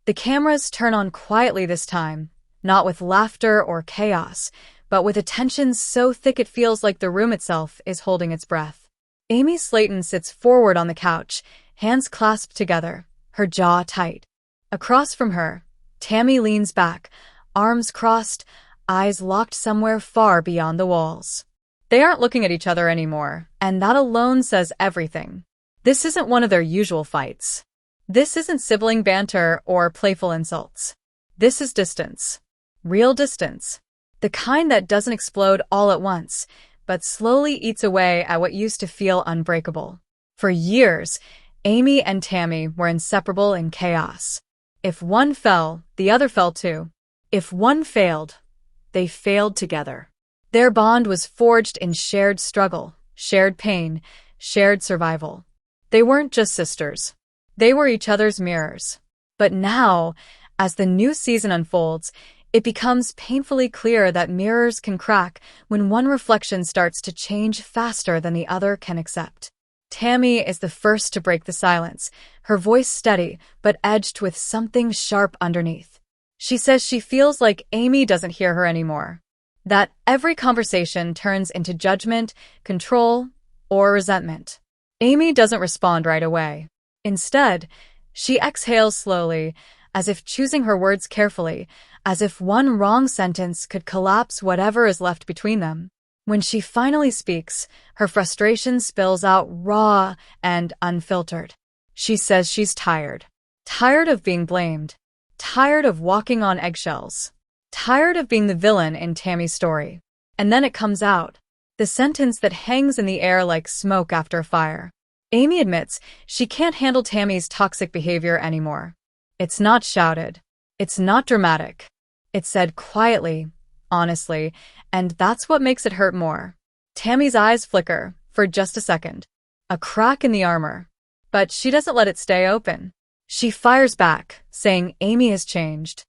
The cameras turn on quietly this time, not with laughter or chaos, but with a tension so thick it feels like the room itself is holding its breath. Amy Slaton sits forward on the couch, hands clasped together, her jaw tight. Across from her, Tammy leans back, arms crossed, eyes locked somewhere far beyond the walls. They aren't looking at each other anymore, and that alone says everything. This isn't one of their usual fights. This isn't sibling banter or playful insults. This is distance. Real distance. The kind that doesn't explode all at once, but slowly eats away at what used to feel unbreakable. For years, Amy and Tammy were inseparable in chaos. If one fell, the other fell too. If one failed, they failed together. Their bond was forged in shared struggle, shared pain, shared survival. They weren't just sisters. They were each other's mirrors. But now, as the new season unfolds, it becomes painfully clear that mirrors can crack when one reflection starts to change faster than the other can accept. Tammy is the first to break the silence, her voice steady but edged with something sharp underneath. She says she feels like Amy doesn't hear her anymore, that every conversation turns into judgment, control, or resentment. Amy doesn't respond right away. Instead, she exhales slowly, as if choosing her words carefully, as if one wrong sentence could collapse whatever is left between them. When she finally speaks, her frustration spills out raw and unfiltered. She says she's tired. Tired of being blamed. Tired of walking on eggshells. Tired of being the villain in Tammy's story. And then it comes out. The sentence that hangs in the air like smoke after a fire. Amy admits she can't handle Tammy's toxic behavior anymore. It's not shouted. It's not dramatic. It's said quietly, honestly, and that's what makes it hurt more. Tammy's eyes flicker, for just a second. A crack in the armor. But she doesn't let it stay open. She fires back, saying Amy has changed.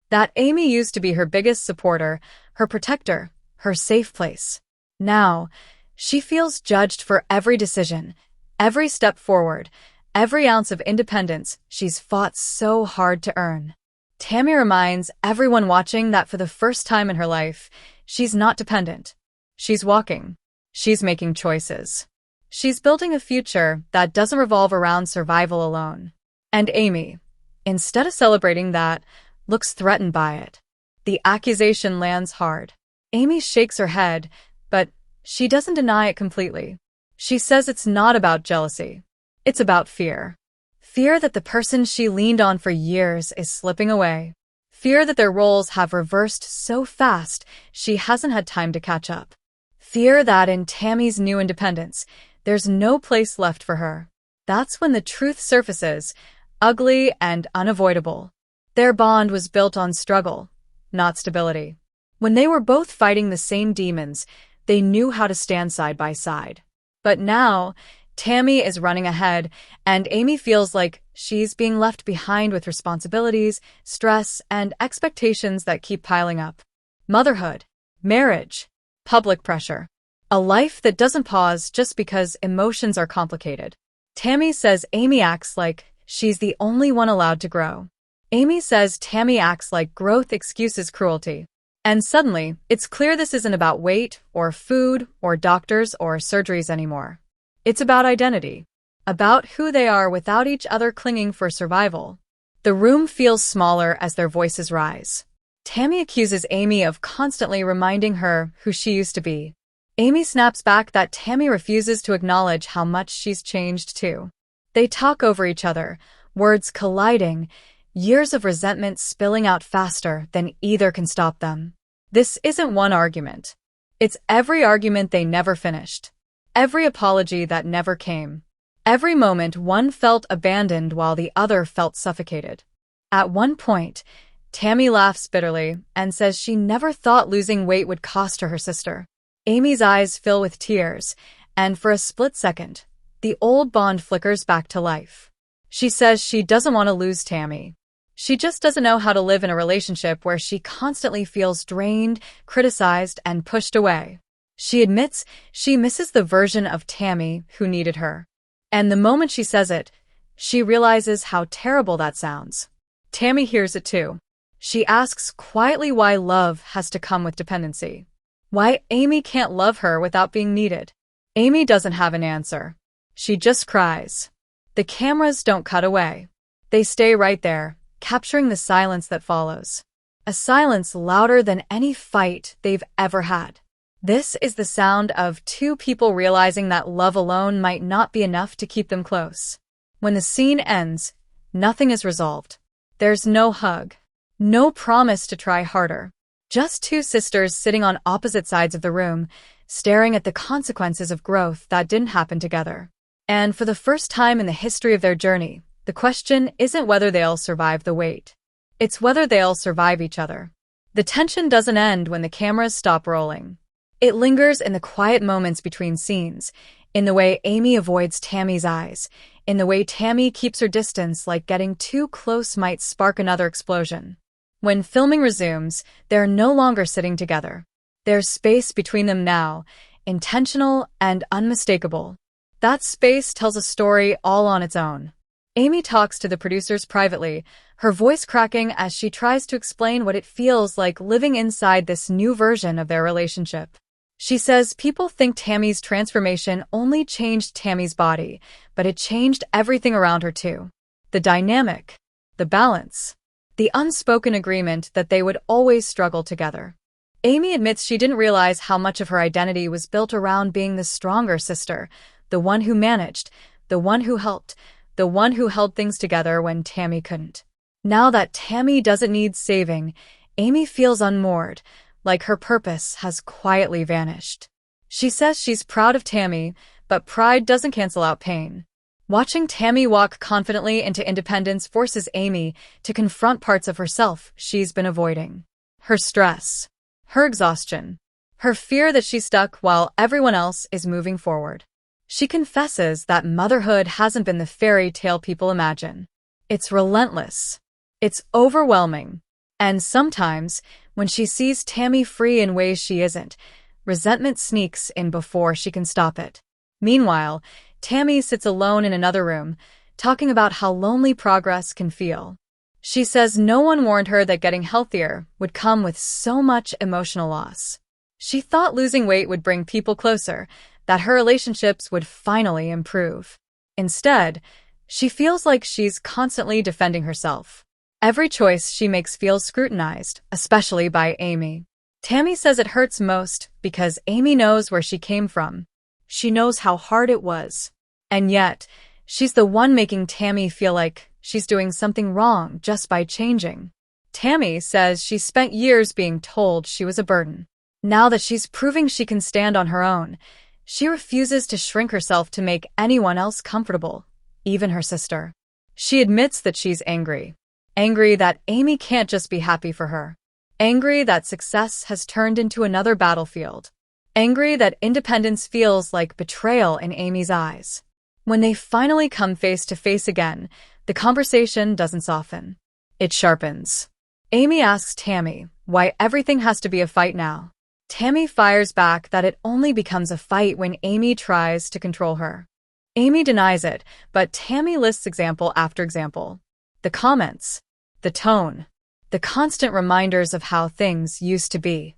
That Amy used to be her biggest supporter, her protector, her safe place. Now, she feels judged for every decision, every step forward, every ounce of independence she's fought so hard to earn. Tammy reminds everyone watching that for the first time in her life, she's not dependent. She's walking. She's making choices. She's building a future that doesn't revolve around survival alone. And Amy, instead of celebrating that, looks threatened by it. The accusation lands hard. Amy shakes her head, but she doesn't deny it completely. She says it's not about jealousy. It's about fear. Fear that the person she leaned on for years is slipping away. Fear that their roles have reversed so fast she hasn't had time to catch up. Fear that in Tammy's new independence, there's no place left for her. That's when the truth surfaces, ugly and unavoidable. Their bond was built on struggle, not stability. When they were both fighting the same demons, they knew how to stand side by side. But now, Tammy is running ahead, and Amy feels like she's being left behind with responsibilities, stress, and expectations that keep piling up. Motherhood, marriage, public pressure. A life that doesn't pause just because emotions are complicated. Tammy says Amy acts like she's the only one allowed to grow. Amy says Tammy acts like growth excuses cruelty. And suddenly, it's clear this isn't about weight, or food, or doctors, or surgeries anymore. It's about identity. About who they are without each other clinging for survival. The room feels smaller as their voices rise. Tammy accuses Amy of constantly reminding her who she used to be. Amy snaps back that Tammy refuses to acknowledge how much she's changed too. They talk over each other, words colliding, years of resentment spilling out faster than either can stop them. This isn't one argument. It's every argument they never finished. Every apology that never came. Every moment one felt abandoned while the other felt suffocated. At one point, Tammy laughs bitterly and says she never thought losing weight would cost her sister. Amy's eyes fill with tears, and for a split second, the old bond flickers back to life. She says she doesn't want to lose Tammy. She just doesn't know how to live in a relationship where she constantly feels drained, criticized, and pushed away. She admits she misses the version of Tammy who needed her. And the moment she says it, she realizes how terrible that sounds. Tammy hears it too. She asks quietly why love has to come with dependency. Why Amy can't love her without being needed. Amy doesn't have an answer. She just cries. The cameras don't cut away. They stay right there, capturing the silence that follows. A silence louder than any fight they've ever had. This is the sound of two people realizing that love alone might not be enough to keep them close. When the scene ends, nothing is resolved. There's no hug. No promise to try harder. Just two sisters sitting on opposite sides of the room, staring at the consequences of growth that didn't happen together. And for the first time in the history of their journey, the question isn't whether they'll survive the wait. It's whether they'll survive each other. The tension doesn't end when the cameras stop rolling. It lingers in the quiet moments between scenes, in the way Amy avoids Tammy's eyes, in the way Tammy keeps her distance like getting too close might spark another explosion. When filming resumes, they're no longer sitting together. There's space between them now, intentional and unmistakable. That space tells a story all on its own. Amy talks to the producers privately, her voice cracking as she tries to explain what it feels like living inside this new version of their relationship. She says people think Tammy's transformation only changed Tammy's body, but it changed everything around her too. The dynamic, the balance, the unspoken agreement that they would always struggle together. Amy admits she didn't realize how much of her identity was built around being the stronger sister, the one who managed, the one who helped, the one who held things together when Tammy couldn't. Now that Tammy doesn't need saving, Amy feels unmoored, like her purpose has quietly vanished. She says she's proud of Tammy, but pride doesn't cancel out pain. Watching Tammy walk confidently into independence forces Amy to confront parts of herself she's been avoiding. Her stress, her exhaustion, her fear that she's stuck while everyone else is moving forward. She confesses that motherhood hasn't been the fairy tale people imagine. It's relentless. It's overwhelming. And sometimes, when she sees Tammy free in ways she isn't, resentment sneaks in before she can stop it. Meanwhile, Tammy sits alone in another room, talking about how lonely progress can feel. She says no one warned her that getting healthier would come with so much emotional loss. She thought losing weight would bring people closer, that her relationships would finally improve. Instead, she feels like she's constantly defending herself. Every choice she makes feels scrutinized, especially by Amy. Tammy says it hurts most because Amy knows where she came from. She knows how hard it was. And yet, she's the one making Tammy feel like she's doing something wrong just by changing. Tammy says she spent years being told she was a burden. Now that she's proving she can stand on her own, she refuses to shrink herself to make anyone else comfortable, even her sister. She admits that she's angry. Angry that Amy can't just be happy for her. Angry that success has turned into another battlefield. Angry that independence feels like betrayal in Amy's eyes. When they finally come face to face again, the conversation doesn't soften. It sharpens. Amy asks Tammy why everything has to be a fight now. Tammy fires back that it only becomes a fight when Amy tries to control her. Amy denies it, but Tammy lists example after example. The comments, the tone, the constant reminders of how things used to be.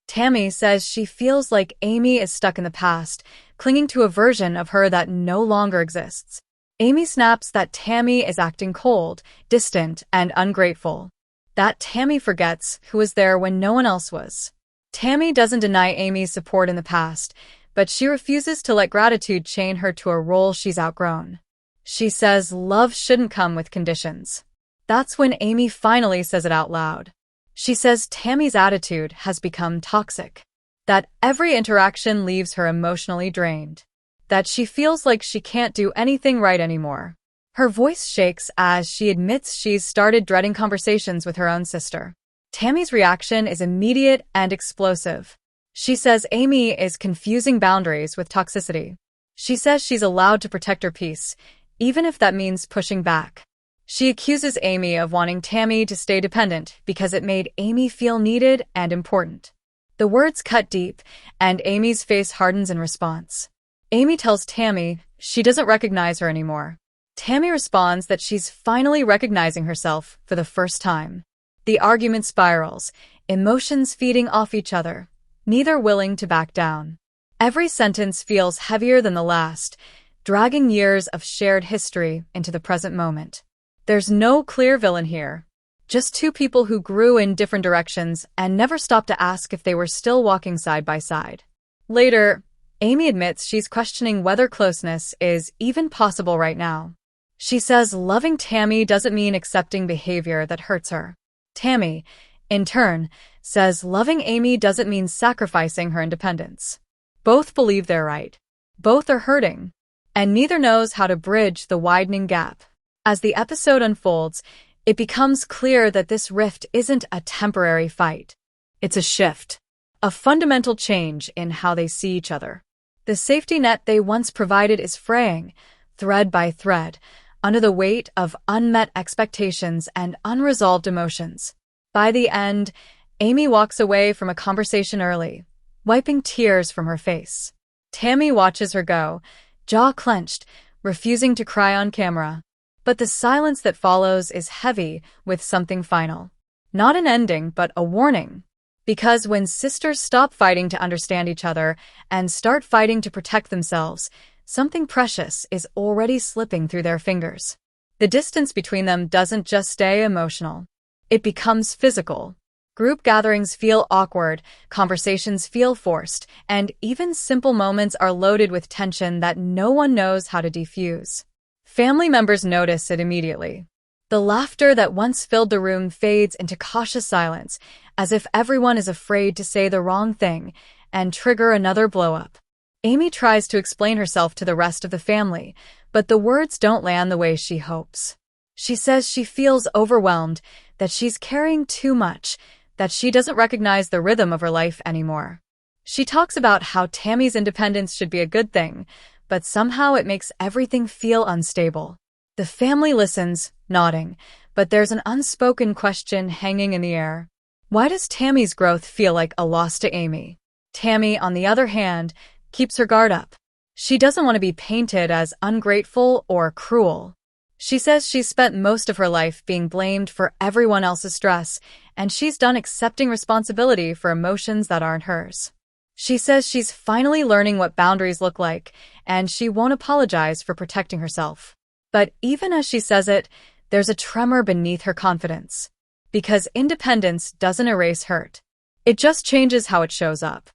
Tammy says she feels like Amy is stuck in the past, clinging to a version of her that no longer exists. Amy snaps that Tammy is acting cold, distant, and ungrateful. That Tammy forgets who was there when no one else was. Tammy doesn't deny Amy's support in the past, but she refuses to let gratitude chain her to a role she's outgrown. She says love shouldn't come with conditions. That's when Amy finally says it out loud. She says Tammy's attitude has become toxic. That every interaction leaves her emotionally drained. That she feels like she can't do anything right anymore. Her voice shakes as she admits she's started dreading conversations with her own sister. Tammy's reaction is immediate and explosive. She says Amy is confusing boundaries with toxicity. She says she's allowed to protect her peace, even if that means pushing back. She accuses Amy of wanting Tammy to stay dependent because it made Amy feel needed and important. The words cut deep, and Amy's face hardens in response. Amy tells Tammy she doesn't recognize her anymore. Tammy responds that she's finally recognizing herself for the first time. The argument spirals, emotions feeding off each other, neither willing to back down. Every sentence feels heavier than the last, dragging years of shared history into the present moment. There's no clear villain here, just two people who grew in different directions and never stopped to ask if they were still walking side by side. Later, Amy admits she's questioning whether closeness is even possible right now. She says loving Tammy doesn't mean accepting behavior that hurts her. Tammy, in turn, says loving Amy doesn't mean sacrificing her independence. Both believe they're right. Both are hurting, and neither knows how to bridge the widening gap. As the episode unfolds, it becomes clear that this rift isn't a temporary fight. It's a shift, a fundamental change in how they see each other. The safety net they once provided is fraying, thread by thread, under the weight of unmet expectations and unresolved emotions. By the end, Amy walks away from a conversation early, wiping tears from her face. Tammy watches her go, jaw clenched, refusing to cry on camera. But the silence that follows is heavy with something final. Not an ending, but a warning. Because when sisters stop fighting to understand each other and start fighting to protect themselves, something precious is already slipping through their fingers. The distance between them doesn't just stay emotional. It becomes physical. Group gatherings feel awkward, conversations feel forced, and even simple moments are loaded with tension that no one knows how to defuse. Family members notice it immediately. The laughter that once filled the room fades into cautious silence, as if everyone is afraid to say the wrong thing and trigger another blow-up. Amy tries to explain herself to the rest of the family, but the words don't land the way she hopes. She says she feels overwhelmed, that she's carrying too much, that she doesn't recognize the rhythm of her life anymore. She talks about how Tammy's independence should be a good thing, but somehow it makes everything feel unstable. The family listens, nodding, but there's an unspoken question hanging in the air. Why does Tammy's growth feel like a loss to Amy? Tammy, on the other hand, keeps her guard up. She doesn't want to be painted as ungrateful or cruel. She says she's spent most of her life being blamed for everyone else's stress, and she's done accepting responsibility for emotions that aren't hers. She says she's finally learning what boundaries look like, and she won't apologize for protecting herself. But even as she says it, there's a tremor beneath her confidence. Because independence doesn't erase hurt. It just changes how it shows up.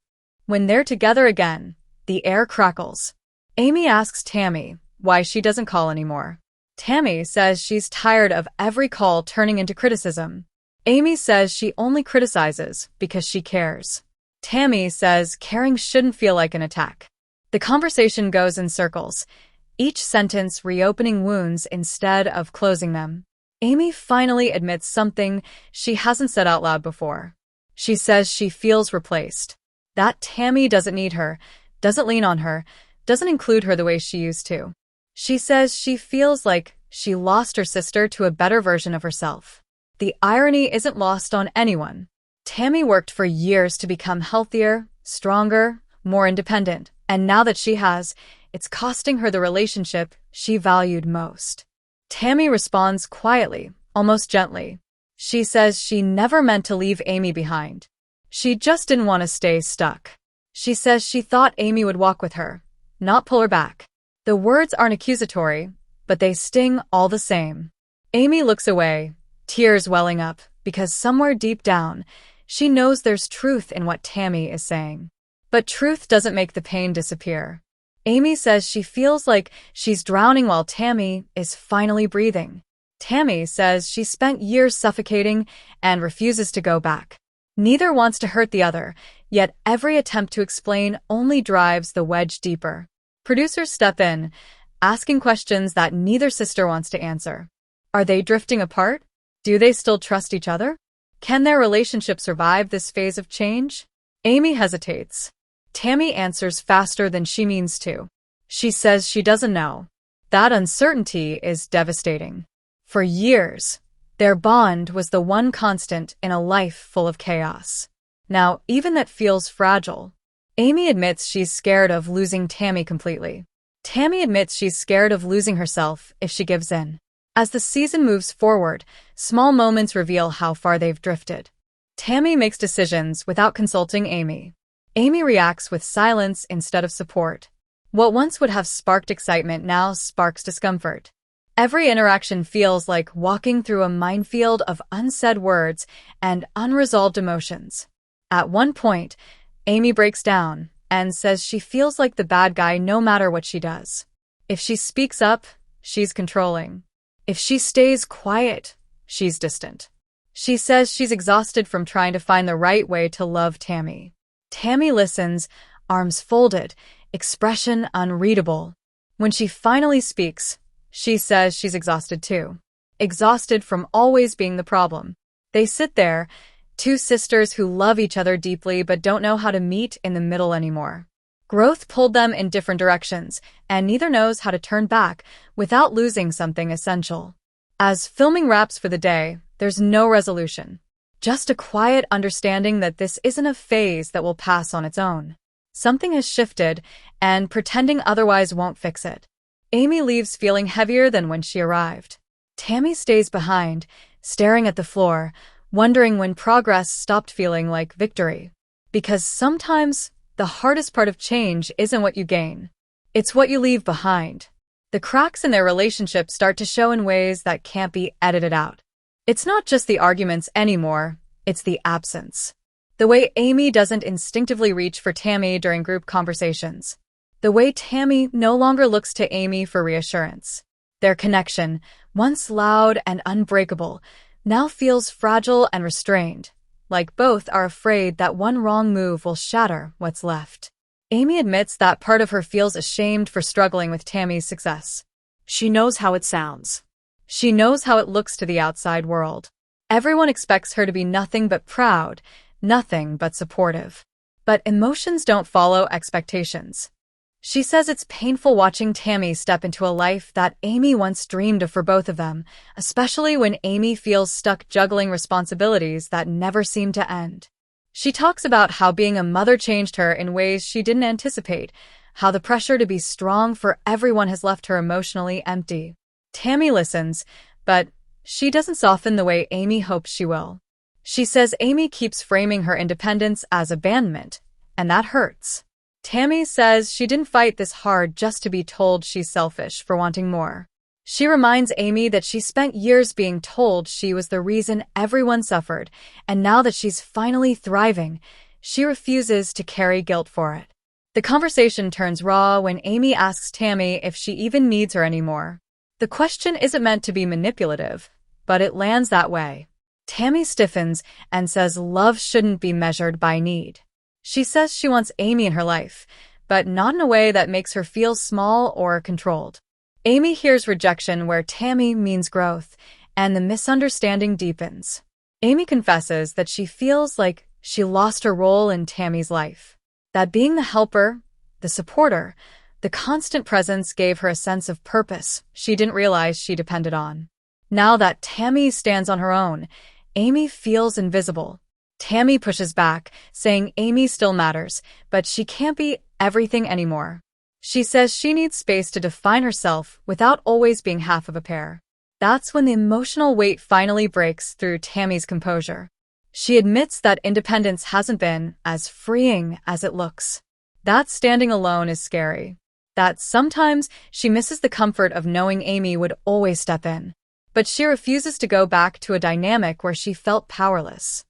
When they're together again, the air crackles. Amy asks Tammy why she doesn't call anymore. Tammy says she's tired of every call turning into criticism. Amy says she only criticizes because she cares. Tammy says caring shouldn't feel like an attack. The conversation goes in circles, each sentence reopening wounds instead of closing them. Amy finally admits something she hasn't said out loud before. She says she feels replaced. That Tammy doesn't need her, doesn't lean on her, doesn't include her the way she used to. She says she feels like she lost her sister to a better version of herself. The irony isn't lost on anyone. Tammy worked for years to become healthier, stronger, more independent, and now that she has, it's costing her the relationship she valued most. Tammy responds quietly, almost gently. She says she never meant to leave Amy behind. She just didn't want to stay stuck. She says she thought Amy would walk with her, not pull her back. The words aren't accusatory, but they sting all the same. Amy looks away, tears welling up, because somewhere deep down, she knows there's truth in what Tammy is saying. But truth doesn't make the pain disappear. Amy says she feels like she's drowning while Tammy is finally breathing. Tammy says she spent years suffocating and refuses to go back. Neither wants to hurt the other, yet every attempt to explain only drives the wedge deeper. Producers step in, asking questions that neither sister wants to answer. Are they drifting apart? Do they still trust each other? Can their relationship survive this phase of change? Amy hesitates. Tammy answers faster than she means to. She says she doesn't know. That uncertainty is devastating. For years, their bond was the one constant in a life full of chaos. Now, even that feels fragile. Amy admits she's scared of losing Tammy completely. Tammy admits she's scared of losing herself if she gives in. As the season moves forward, small moments reveal how far they've drifted. Tammy makes decisions without consulting Amy. Amy reacts with silence instead of support. What once would have sparked excitement now sparks discomfort. Every interaction feels like walking through a minefield of unsaid words and unresolved emotions. At one point, Amy breaks down and says she feels like the bad guy no matter what she does. If she speaks up, she's controlling. If she stays quiet, she's distant. She says she's exhausted from trying to find the right way to love Tammy. Tammy listens, arms folded, expression unreadable. When she finally speaks, she says she's exhausted too. Exhausted from always being the problem. They sit there, two sisters who love each other deeply but don't know how to meet in the middle anymore. Growth pulled them in different directions, and neither knows how to turn back without losing something essential. As filming wraps for the day, there's no resolution. Just a quiet understanding that this isn't a phase that will pass on its own. Something has shifted, and pretending otherwise won't fix it. Amy leaves feeling heavier than when she arrived. Tammy stays behind, staring at the floor, wondering when progress stopped feeling like victory. Because sometimes, the hardest part of change isn't what you gain. It's what you leave behind. The cracks in their relationship start to show in ways that can't be edited out. It's not just the arguments anymore, it's the absence. The way Amy doesn't instinctively reach for Tammy during group conversations. The way Tammy no longer looks to Amy for reassurance. Their connection, once loud and unbreakable, now feels fragile and restrained, like both are afraid that one wrong move will shatter what's left. Amy admits that part of her feels ashamed for struggling with Tammy's success. She knows how it sounds. She knows how it looks to the outside world. Everyone expects her to be nothing but proud, nothing but supportive. But emotions don't follow expectations. She says it's painful watching Tammy step into a life that Amy once dreamed of for both of them, especially when Amy feels stuck juggling responsibilities that never seem to end. She talks about how being a mother changed her in ways she didn't anticipate, how the pressure to be strong for everyone has left her emotionally empty. Tammy listens, but she doesn't soften the way Amy hopes she will. She says Amy keeps framing her independence as abandonment, and that hurts. Tammy says she didn't fight this hard just to be told she's selfish for wanting more. She reminds Amy that she spent years being told she was the reason everyone suffered, and now that she's finally thriving, she refuses to carry guilt for it. The conversation turns raw when Amy asks Tammy if she even needs her anymore. The question isn't meant to be manipulative, but it lands that way. Tammy stiffens and says love shouldn't be measured by need. She says she wants Amy in her life, but not in a way that makes her feel small or controlled. Amy hears rejection where Tammy means growth, and the misunderstanding deepens. Amy confesses that she feels like she lost her role in Tammy's life. That being the helper, the supporter, the constant presence gave her a sense of purpose she didn't realize she depended on. Now that Tammy stands on her own, Amy feels invisible. Tammy pushes back, saying Amy still matters, but she can't be everything anymore. She says she needs space to define herself without always being half of a pair. That's when the emotional weight finally breaks through Tammy's composure. She admits that independence hasn't been as freeing as it looks. That standing alone is scary. That sometimes she misses the comfort of knowing Amy would always step in. But she refuses to go back to a dynamic where she felt powerless.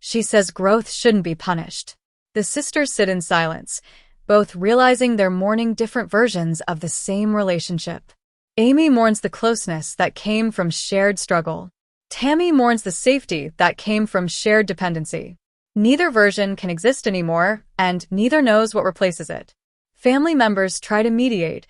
She says growth shouldn't be punished. The sisters sit in silence, both realizing they're mourning different versions of the same relationship. Amy mourns the closeness that came from shared struggle. Tammy mourns the safety that came from shared dependency. Neither version can exist anymore, and neither knows what replaces it. Family members try to mediate,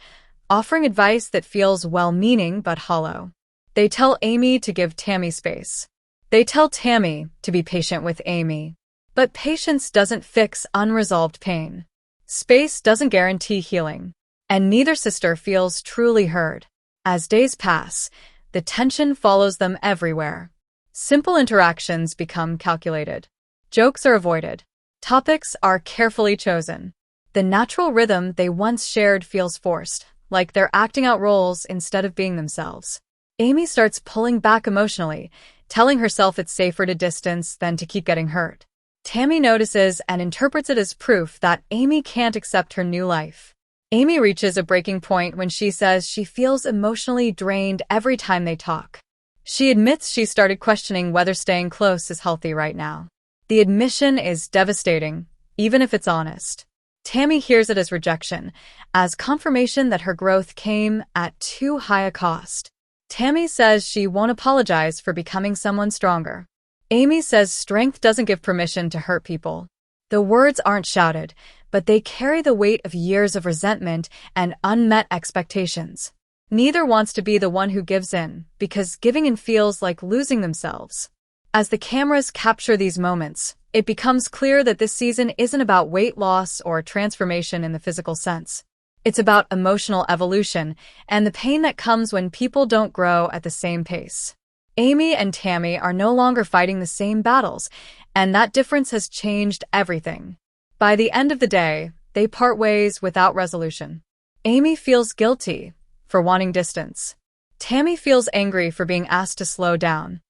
offering advice that feels well-meaning but hollow. They tell Amy to give Tammy space. They tell Tammy to be patient with Amy. But patience doesn't fix unresolved pain. Space doesn't guarantee healing. And neither sister feels truly heard. As days pass, the tension follows them everywhere. Simple interactions become calculated. Jokes are avoided. Topics are carefully chosen. The natural rhythm they once shared feels forced, like they're acting out roles instead of being themselves. Amy starts pulling back emotionally, telling herself it's safer to distance than to keep getting hurt. Tammy notices and interprets it as proof that Amy can't accept her new life. Amy reaches a breaking point when she says she feels emotionally drained every time they talk. She admits she started questioning whether staying close is healthy right now. The admission is devastating, even if it's honest. Tammy hears it as rejection, as confirmation that her growth came at too high a cost. Tammy says she won't apologize for becoming someone stronger. Amy says strength doesn't give permission to hurt people. The words aren't shouted, but they carry the weight of years of resentment and unmet expectations. Neither wants to be the one who gives in, because giving in feels like losing themselves. As the cameras capture these moments, it becomes clear that this season isn't about weight loss or transformation in the physical sense. It's about emotional evolution and the pain that comes when people don't grow at the same pace. Amy and Tammy are no longer fighting the same battles, and that difference has changed everything. By the end of the day, they part ways without resolution. Amy feels guilty for wanting distance. Tammy feels angry for being asked to slow down.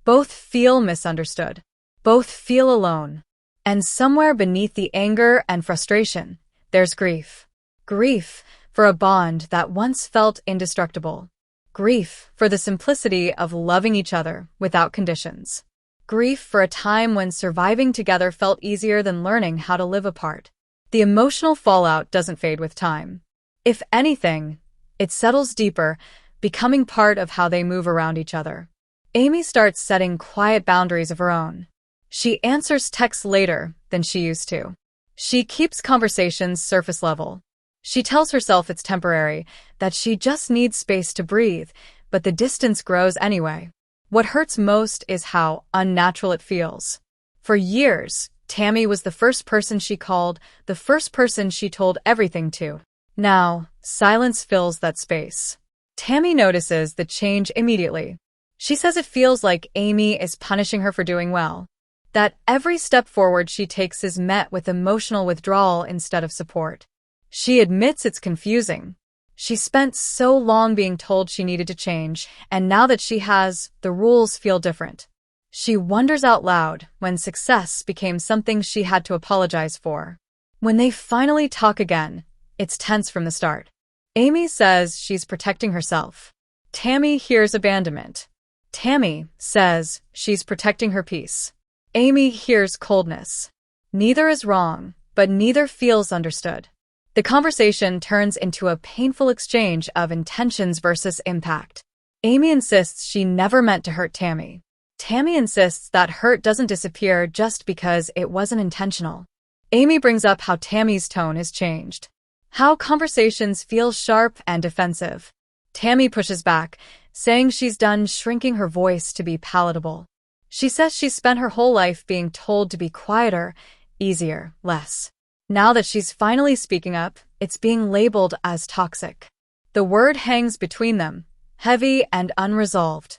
Both feel misunderstood. Both feel alone. And somewhere beneath the anger and frustration, there's grief. Grief for a bond that once felt indestructible. Grief for the simplicity of loving each other without conditions. Grief for a time when surviving together felt easier than learning how to live apart. The emotional fallout doesn't fade with time. If anything, it settles deeper, becoming part of how they move around each other. Amy starts setting quiet boundaries of her own. She answers texts later than she used to. She keeps conversations surface level. She tells herself it's temporary, that she just needs space to breathe, but the distance grows anyway. What hurts most is how unnatural it feels. For years, Tammy was the first person she called, the first person she told everything to. Now, silence fills that space. Tammy notices the change immediately. She says it feels like Amy is punishing her for doing well. That every step forward she takes is met with emotional withdrawal instead of support. She admits it's confusing. She spent so long being told she needed to change, and now that she has, the rules feel different. She wonders out loud when success became something she had to apologize for. When they finally talk again, it's tense from the start. Amy says she's protecting herself. Tammy hears abandonment. Tammy says she's protecting her peace. Amy hears coldness. Neither is wrong, but neither feels understood. The conversation turns into a painful exchange of intentions versus impact. Amy insists she never meant to hurt Tammy. Tammy insists that hurt doesn't disappear just because it wasn't intentional. Amy brings up how Tammy's tone has changed. How conversations feel sharp and defensive. Tammy pushes back, saying she's done shrinking her voice to be palatable. She says she's spent her whole life being told to be quieter, easier, less. Now that she's finally speaking up, it's being labeled as toxic. The word hangs between them, heavy and unresolved.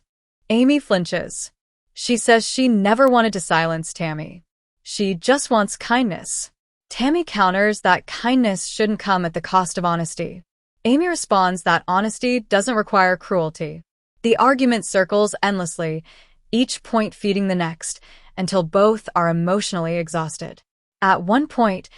Amy flinches. She says she never wanted to silence Tammy. She just wants kindness. Tammy counters that kindness shouldn't come at the cost of honesty. Amy responds that honesty doesn't require cruelty. The argument circles endlessly, each point feeding the next, until both are emotionally exhausted. At one point,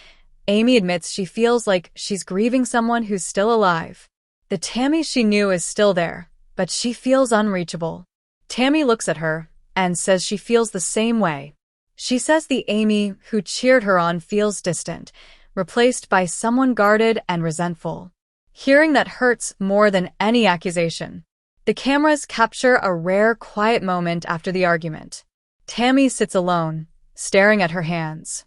Amy admits she feels like she's grieving someone who's still alive. The Tammy she knew is still there, but she feels unreachable. Tammy looks at her and says she feels the same way. She says the Amy who cheered her on feels distant, replaced by someone guarded and resentful. Hearing that hurts more than any accusation. The cameras capture a rare, quiet moment after the argument. Tammy sits alone, staring at her hands.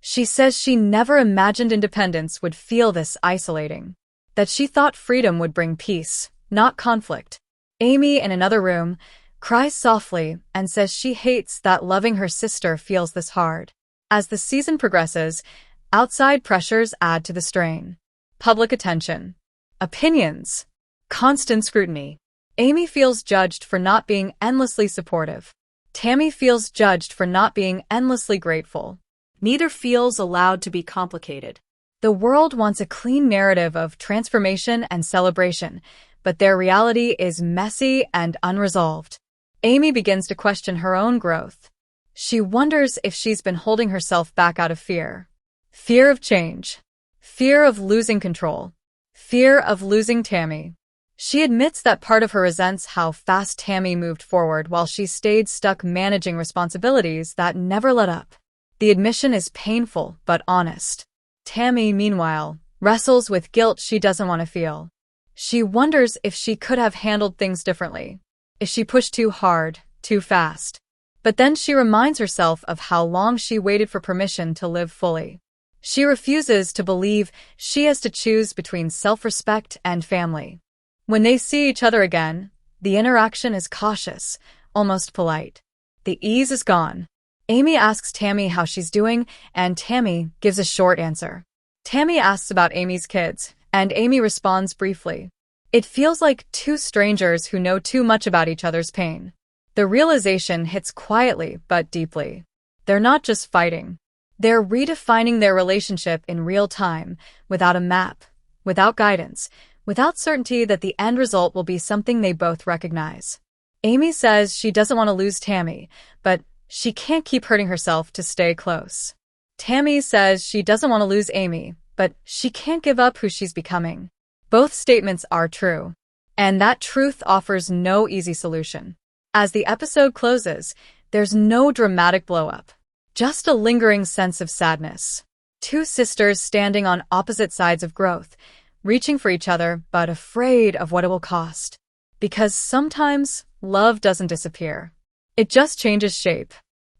She says she never imagined independence would feel this isolating. That she thought freedom would bring peace, not conflict. Amy, in another room, cries softly and says she hates that loving her sister feels this hard. As the season progresses, outside pressures add to the strain. Public attention. Opinions. Constant scrutiny. Amy feels judged for not being endlessly supportive. Tammy feels judged for not being endlessly grateful. Neither feels allowed to be complicated. The world wants a clean narrative of transformation and celebration, but their reality is messy and unresolved. Amy begins to question her own growth. She wonders if she's been holding herself back out of fear. Fear of change. Fear of losing control. Fear of losing Tammy. She admits that part of her resents how fast Tammy moved forward while she stayed stuck managing responsibilities that never let up. The admission is painful but honest. Tammy, meanwhile, wrestles with guilt she doesn't want to feel. She wonders if she could have handled things differently, if she pushed too hard, too fast. But then she reminds herself of how long she waited for permission to live fully. She refuses to believe she has to choose between self-respect and family. When they see each other again, the interaction is cautious, almost polite. The ease is gone. Amy asks Tammy how she's doing, and Tammy gives a short answer. Tammy asks about Amy's kids, and Amy responds briefly. It feels like two strangers who know too much about each other's pain. The realization hits quietly but deeply. They're not just fighting. They're redefining their relationship in real time, without a map, without guidance, without certainty that the end result will be something they both recognize. Amy says she doesn't want to lose Tammy, but she can't keep hurting herself to stay close. Tammy says she doesn't want to lose Amy, but she can't give up who she's becoming. Both statements are true, and that truth offers no easy solution. As the episode closes, there's no dramatic blow-up, just a lingering sense of sadness. Two sisters standing on opposite sides of growth, reaching for each other but afraid of what it will cost. Because sometimes love doesn't disappear. It just changes shape.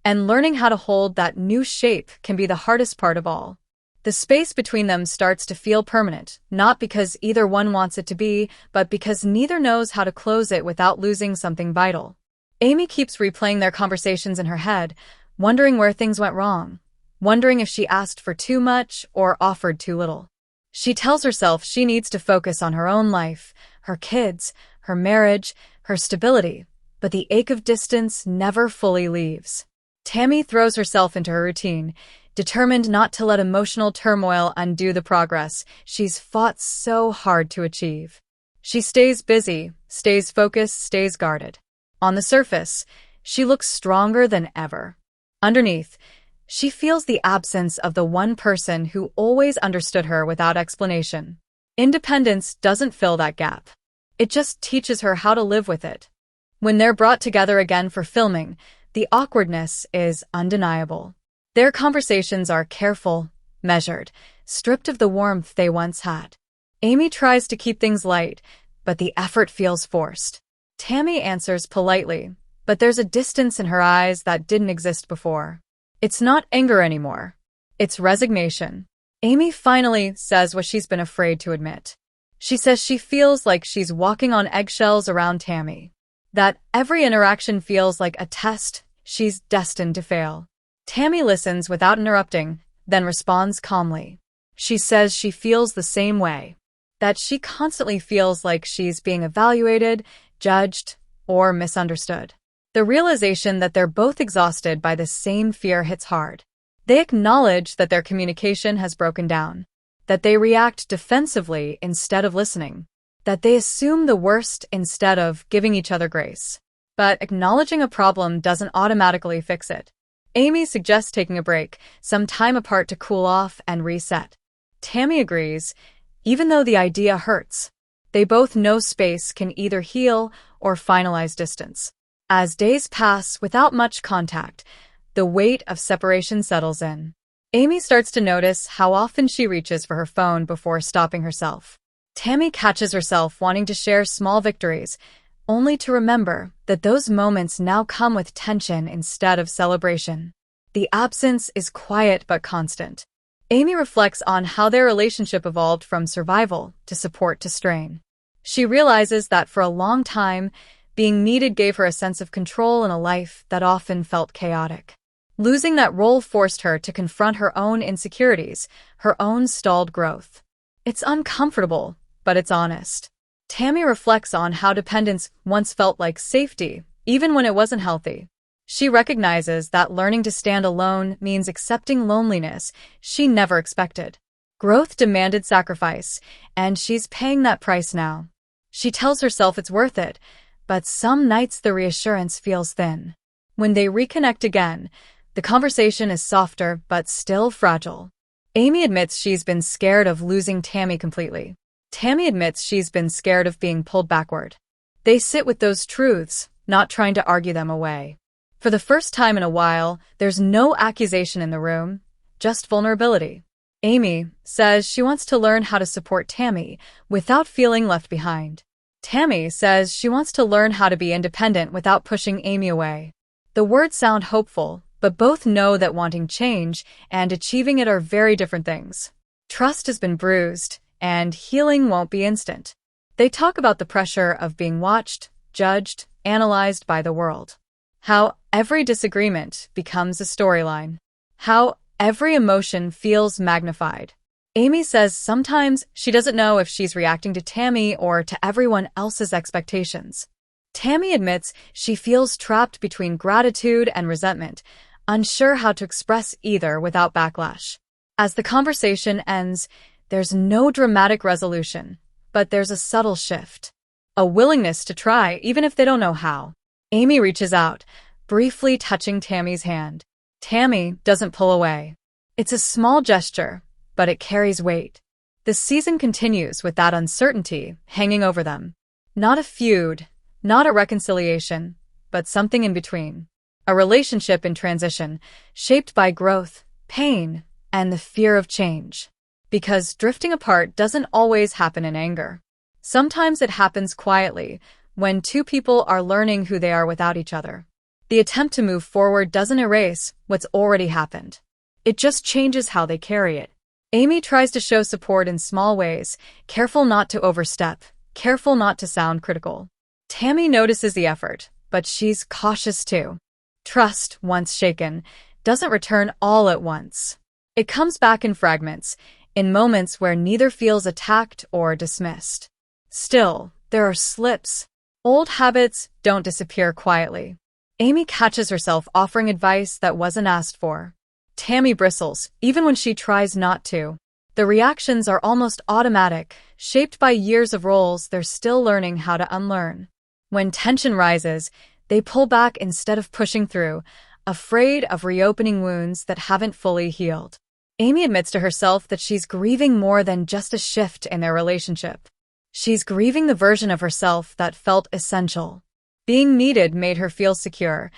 And learning how to hold that new shape can be the hardest part of all. The space between them starts to feel permanent, not because either one wants it to be, but because neither knows how to close it without losing something vital. Amy keeps replaying their conversations in her head, wondering where things went wrong, wondering if she asked for too much or offered too little. She tells herself she needs to focus on her own life, her kids, her marriage, her stability, but the ache of distance never fully leaves. Tammy throws herself into her routine, determined not to let emotional turmoil undo the progress she's fought so hard to achieve. She stays busy, stays focused, stays guarded. On the surface, she looks stronger than ever. Underneath, she feels the absence of the one person who always understood her without explanation. Independence doesn't fill that gap. It just teaches her how to live with it. When they're brought together again for filming, the awkwardness is undeniable. Their conversations are careful, measured, stripped of the warmth they once had. Amy tries to keep things light, but the effort feels forced. Tammy answers politely, but there's a distance in her eyes that didn't exist before. It's not anger anymore. It's resignation. Amy finally says what she's been afraid to admit. She says she feels like she's walking on eggshells around Tammy. That every interaction feels like a test she's destined to fail. Tammy listens without interrupting, then responds calmly. She says she feels the same way. That she constantly feels like she's being evaluated, judged, or misunderstood. The realization that they're both exhausted by the same fear hits hard. They acknowledge that their communication has broken down, that they react defensively instead of listening, that they assume the worst instead of giving each other grace. But acknowledging a problem doesn't automatically fix it. Amy suggests taking a break, some time apart to cool off and reset. Tammy agrees, even though the idea hurts. They both know space can either heal or finalize distance. As days pass without much contact, the weight of separation settles in. Amy starts to notice how often she reaches for her phone before stopping herself. Tammy catches herself wanting to share small victories, only to remember that those moments now come with tension instead of celebration. The absence is quiet but constant. Amy reflects on how their relationship evolved from survival to support to strain. She realizes that for a long time, being needed gave her a sense of control in a life that often felt chaotic. Losing that role forced her to confront her own insecurities, her own stalled growth. It's uncomfortable, but it's honest. Tammy reflects on how dependence once felt like safety, even when it wasn't healthy. She recognizes that learning to stand alone means accepting loneliness she never expected. Growth demanded sacrifice, and she's paying that price now. She tells herself it's worth it, but some nights the reassurance feels thin. When they reconnect again, the conversation is softer but still fragile. Amy admits she's been scared of losing Tammy completely. Tammy admits she's been scared of being pulled backward. They sit with those truths, not trying to argue them away. For the first time in a while, there's no accusation in the room, just vulnerability. Amy says she wants to learn how to support Tammy without feeling left behind. Tammy says she wants to learn how to be independent without pushing Amy away. The words sound hopeful, but both know that wanting change and achieving it are very different things. Trust has been bruised, and healing won't be instant. They talk about the pressure of being watched, judged, analyzed by the world. How every disagreement becomes a storyline. How every emotion feels magnified. Amy says sometimes she doesn't know if she's reacting to Tammy or to everyone else's expectations. Tammy admits she feels trapped between gratitude and resentment, unsure how to express either without backlash. As the conversation ends, there's no dramatic resolution, but there's a subtle shift. A willingness to try, even if they don't know how. Amy reaches out, briefly touching Tammy's hand. Tammy doesn't pull away. It's a small gesture, but it carries weight. The season continues with that uncertainty hanging over them. Not a feud, not a reconciliation, but something in between. A relationship in transition, shaped by growth, pain, and the fear of change. Because drifting apart doesn't always happen in anger. Sometimes it happens quietly, when two people are learning who they are without each other. The attempt to move forward doesn't erase what's already happened. It just changes how they carry it. Amy tries to show support in small ways, careful not to overstep, careful not to sound critical. Tammy notices the effort, but she's cautious too. Trust, once shaken, doesn't return all at once. It comes back in fragments, in moments where neither feels attacked or dismissed. Still, there are slips. Old habits don't disappear quietly. Amy catches herself offering advice that wasn't asked for. Tammy bristles, even when she tries not to. The reactions are almost automatic, shaped by years of roles they're still learning how to unlearn. When tension rises, they pull back instead of pushing through, afraid of reopening wounds that haven't fully healed. Amy admits to herself that she's grieving more than just a shift in their relationship. She's grieving the version of herself that felt essential. Being needed made her feel secure,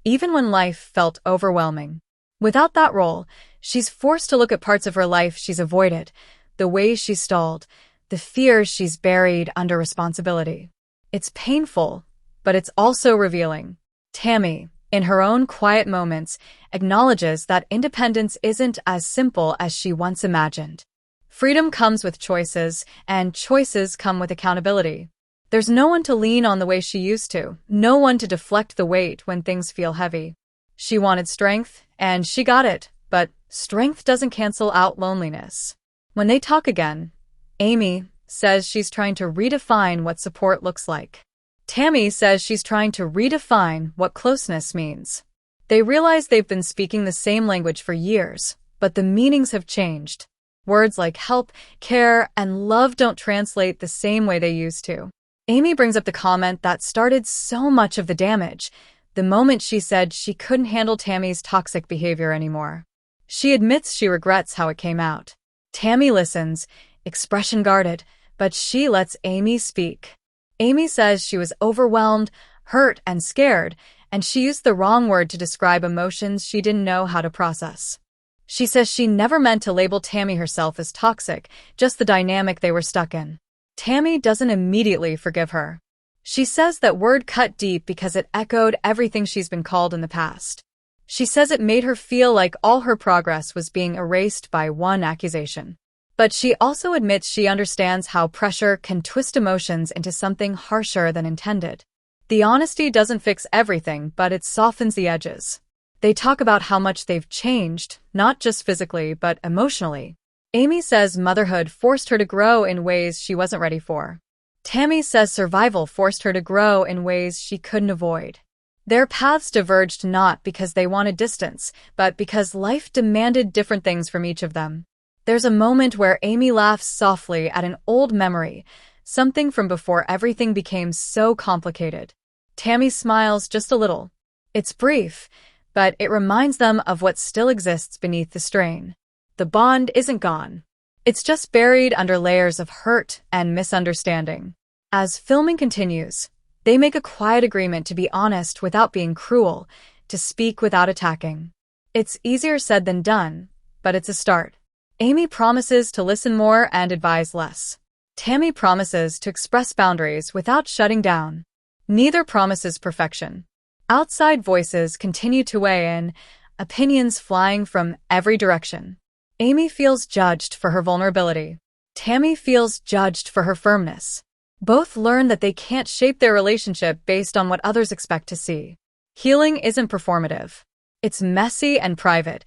even when life felt overwhelming. Without that role, she's forced to look at parts of her life she's avoided, the ways she's stalled, the fears she's buried under responsibility. It's painful, but it's also revealing. Tammy, in her own quiet moments, acknowledges that independence isn't as simple as she once imagined. Freedom comes with choices, and choices come with accountability. There's no one to lean on the way she used to, no one to deflect the weight when things feel heavy. She wanted strength, and she got it, but strength doesn't cancel out loneliness. When they talk again, Amy says she's trying to redefine what support looks like. Tammy says she's trying to redefine what closeness means. They realize they've been speaking the same language for years, but the meanings have changed. Words like help, care, and love don't translate the same way they used to. Amy brings up the comment that started so much of the damage, the moment she said she couldn't handle Tammy's toxic behavior anymore. She admits she regrets how it came out. Tammy listens, expression guarded, but she lets Amy speak. Amy says she was overwhelmed, hurt, and scared, and she used the wrong word to describe emotions she didn't know how to process. She says she never meant to label Tammy herself as toxic, just the dynamic they were stuck in. Tammy doesn't immediately forgive her. She says that word cut deep because it echoed everything she's been called in the past. She says it made her feel like all her progress was being erased by one accusation. But she also admits she understands how pressure can twist emotions into something harsher than intended. The honesty doesn't fix everything, but it softens the edges. They talk about how much they've changed, not just physically, but emotionally. Amy says motherhood forced her to grow in ways she wasn't ready for. Tammy says survival forced her to grow in ways she couldn't avoid. Their paths diverged not because they wanted distance, but because life demanded different things from each of them. There's a moment where Amy laughs softly at an old memory, something from before everything became so complicated. Tammy smiles just a little. It's brief, but it reminds them of what still exists beneath the strain. The bond isn't gone. It's just buried under layers of hurt and misunderstanding. As filming continues, they make a quiet agreement to be honest without being cruel, to speak without attacking. It's easier said than done, but it's a start. Amy promises to listen more and advise less. Tammy promises to express boundaries without shutting down. Neither promises perfection. Outside voices continue to weigh in, opinions flying from every direction. Amy feels judged for her vulnerability. Tammy feels judged for her firmness. Both learn that they can't shape their relationship based on what others expect to see. Healing isn't performative. It's messy and private,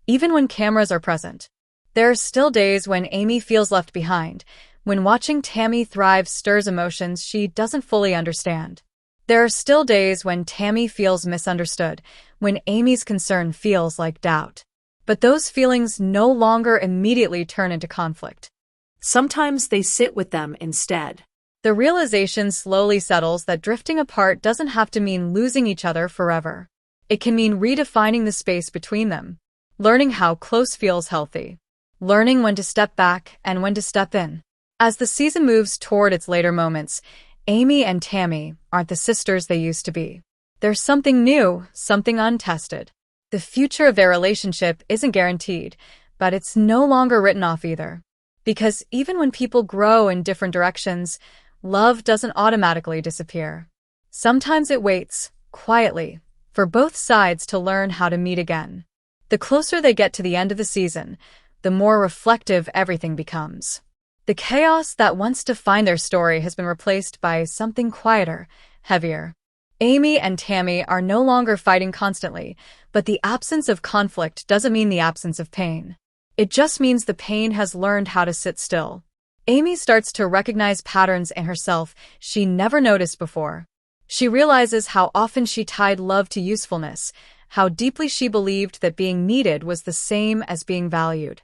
even when cameras are present. There are still days when Amy feels left behind, when watching Tammy thrive stirs emotions she doesn't fully understand. There are still days when Tammy feels misunderstood, when Amy's concern feels like doubt. But those feelings no longer immediately turn into conflict. Sometimes they sit with them instead. The realization slowly settles that drifting apart doesn't have to mean losing each other forever. It can mean redefining the space between them, learning how close feels healthy, learning when to step back and when to step in. As the season moves toward its later moments, Amy and Tammy aren't the sisters they used to be. There's something new, something untested. The future of their relationship isn't guaranteed, but it's no longer written off either. Because even when people grow in different directions, love doesn't automatically disappear. Sometimes it waits, quietly, for both sides to learn how to meet again. The closer they get to the end of the season, the more reflective everything becomes. The chaos that once defined their story has been replaced by something quieter, heavier. Amy and Tammy are no longer fighting constantly, but the absence of conflict doesn't mean the absence of pain. It just means the pain has learned how to sit still. Amy starts to recognize patterns in herself she never noticed before. She realizes how often she tied love to usefulness, how deeply she believed that being needed was the same as being valued.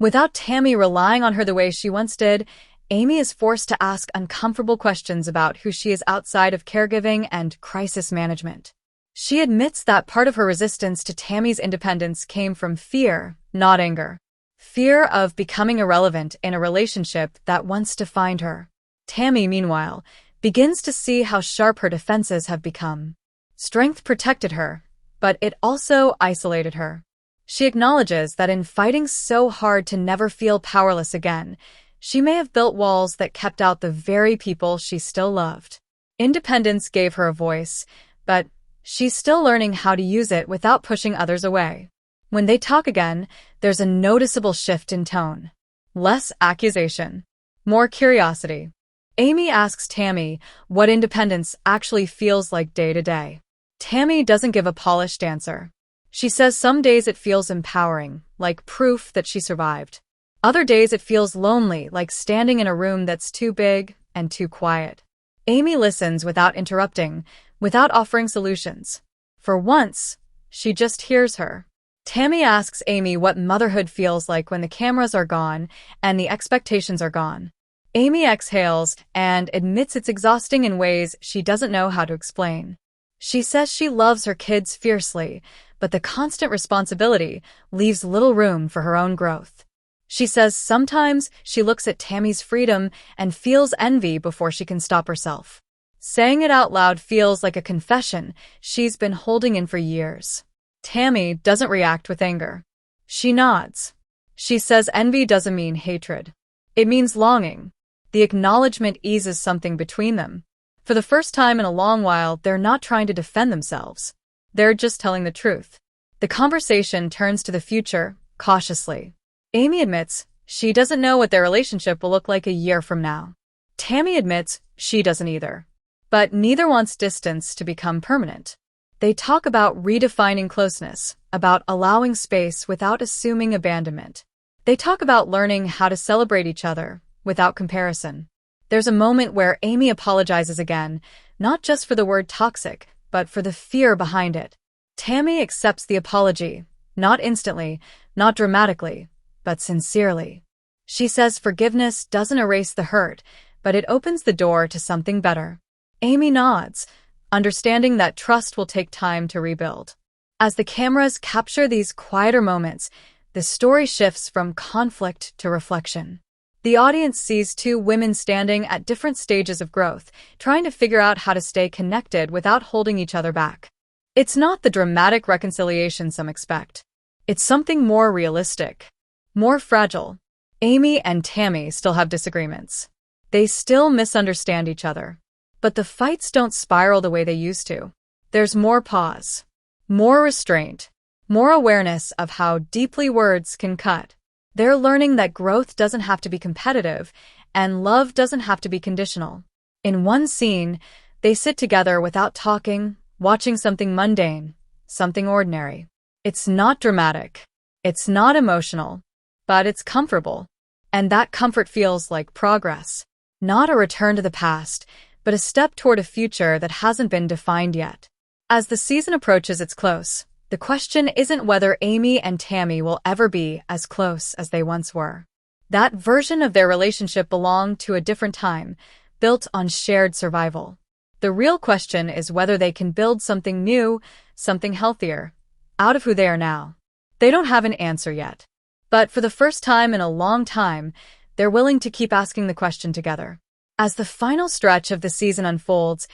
Without Tammy relying on her the way she once did, Amy is forced to ask uncomfortable questions about who she is outside of caregiving and crisis management. She admits that part of her resistance to Tammy's independence came from fear, not anger. Fear of becoming irrelevant in a relationship that once defined her. Tammy, meanwhile, begins to see how sharp her defenses have become. Strength protected her, but it also isolated her. She acknowledges that in fighting so hard to never feel powerless again, she may have built walls that kept out the very people she still loved. Independence gave her a voice, but she's still learning how to use it without pushing others away. When they talk again, there's a noticeable shift in tone. Less accusation, more curiosity. Amy asks Tammy what independence actually feels like day to day. Tammy doesn't give a polished answer. She says some days it feels empowering, like proof that she survived. Other days it feels lonely, like standing in a room that's too big and too quiet. Amy listens without interrupting, without offering solutions. For once, she just hears her. Tammy asks Amy what motherhood feels like when the cameras are gone and the expectations are gone. Amy exhales and admits it's exhausting in ways she doesn't know how to explain. She says she loves her kids fiercely, but the constant responsibility leaves little room for her own growth. She says sometimes she looks at Tammy's freedom and feels envy before she can stop herself. Saying it out loud feels like a confession she's been holding in for years. Tammy doesn't react with anger. She nods. She says envy doesn't mean hatred. It means longing. The acknowledgement eases something between them. For the first time in a long while, they're not trying to defend themselves. They're just telling the truth. The conversation turns to the future, cautiously. Amy admits she doesn't know what their relationship will look like a year from now. Tammy admits she doesn't either. But neither wants distance to become permanent. They talk about redefining closeness, about allowing space without assuming abandonment. They talk about learning how to celebrate each other without comparison. There's a moment where Amy apologizes again, not just for the word toxic, but for the fear behind it. Tammy accepts the apology, not instantly, not dramatically, but sincerely. She says forgiveness doesn't erase the hurt, but it opens the door to something better. Amy nods, understanding that trust will take time to rebuild. As the cameras capture these quieter moments, the story shifts from conflict to reflection. The audience sees two women standing at different stages of growth, trying to figure out how to stay connected without holding each other back. It's not the dramatic reconciliation some expect. It's something more realistic, more fragile. Amy and Tammy still have disagreements. They still misunderstand each other. But the fights don't spiral the way they used to. There's more pause, more restraint, more awareness of how deeply words can cut. They're learning that growth doesn't have to be competitive, and love doesn't have to be conditional. In one scene, they sit together without talking, watching something mundane, something ordinary. It's not dramatic. It's not emotional. But it's comfortable. And that comfort feels like progress. Not a return to the past, but a step toward a future that hasn't been defined yet. As the season approaches its close, the question isn't whether Amy and Tammy will ever be as close as they once were. That version of their relationship belonged to a different time, built on shared survival. The real question is whether they can build something new, something healthier, out of who they are now. They don't have an answer yet. But for the first time in a long time, they're willing to keep asking the question together. As the final stretch of the season unfolds,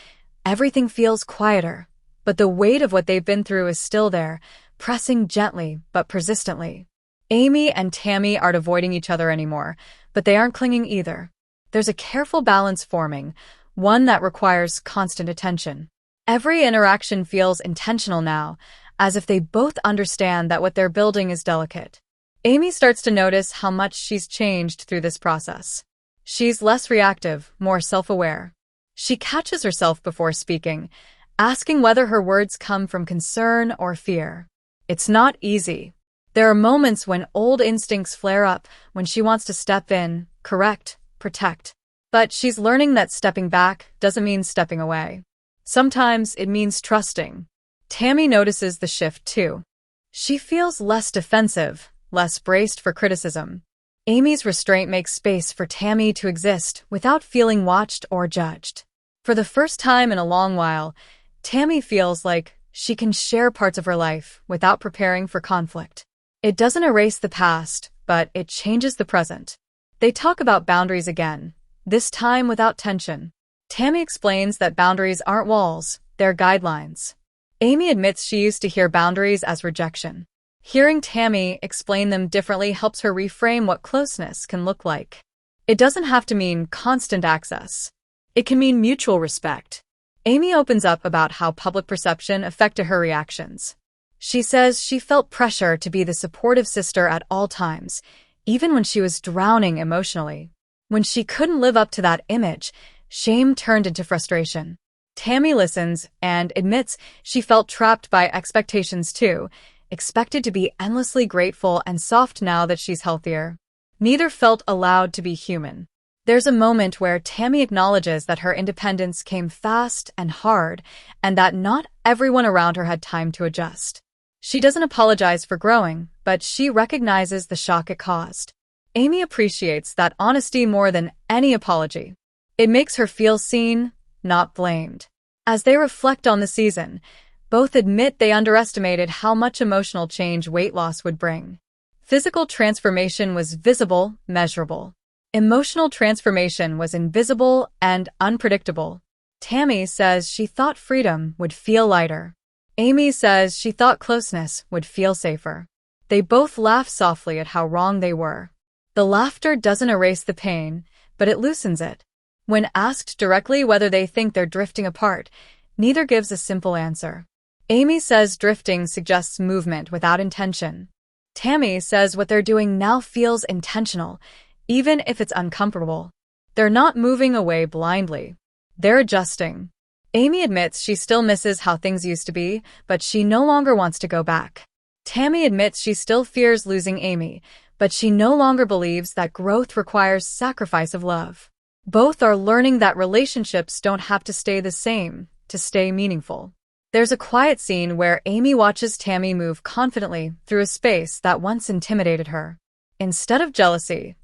everything feels quieter, but the weight of what they've been through is still there, pressing gently but persistently. Amy and Tammy aren't avoiding each other anymore, but they aren't clinging either. There's a careful balance forming, one that requires constant attention. Every interaction feels intentional now, as if they both understand that what they're building is delicate. Amy starts to notice how much she's changed through this process. She's less reactive, more self-aware. She catches herself before speaking, asking whether her words come from concern or fear. It's not easy. There are moments when old instincts flare up, when she wants to step in, correct, protect. But she's learning that stepping back doesn't mean stepping away. Sometimes it means trusting. Tammy notices the shift too. She feels less defensive, less braced for criticism. Amy's restraint makes space for Tammy to exist without feeling watched or judged. For the first time in a long while, Tammy feels like she can share parts of her life without preparing for conflict. It doesn't erase the past, but it changes the present. They talk about boundaries again, this time without tension. Tammy explains that boundaries aren't walls, they're guidelines. Amy admits she used to hear boundaries as rejection. Hearing Tammy explain them differently helps her reframe what closeness can look like. It doesn't have to mean constant access. It can mean mutual respect. Amy opens up about how public perception affected her reactions. She says she felt pressure to be the supportive sister at all times, even when she was drowning emotionally. When she couldn't live up to that image, shame turned into frustration. Tammy listens and admits she felt trapped by expectations too, expected to be endlessly grateful and soft now that she's healthier. Neither felt allowed to be human. There's a moment where Tammy acknowledges that her independence came fast and hard, and that not everyone around her had time to adjust. She doesn't apologize for growing, but she recognizes the shock it caused. Amy appreciates that honesty more than any apology. It makes her feel seen, not blamed. As they reflect on the season, both admit they underestimated how much emotional change weight loss would bring. Physical transformation was visible, measurable. Emotional transformation was invisible and unpredictable. Tammy says she thought freedom would feel lighter. Amy says she thought closeness would feel safer. They both laugh softly at how wrong they were. The laughter doesn't erase the pain, but it loosens it. When asked directly whether they think they're drifting apart, neither gives a simple answer. Amy says drifting suggests movement without intention. Tammy says what they're doing now feels intentional, even if it's uncomfortable. They're not moving away blindly. They're adjusting. Amy admits she still misses how things used to be, but she no longer wants to go back. Tammy admits she still fears losing Amy, but she no longer believes that growth requires sacrifice of love. Both are learning that relationships don't have to stay the same to stay meaningful. There's a quiet scene where Amy watches Tammy move confidently through a space that once intimidated her. Instead of jealousy,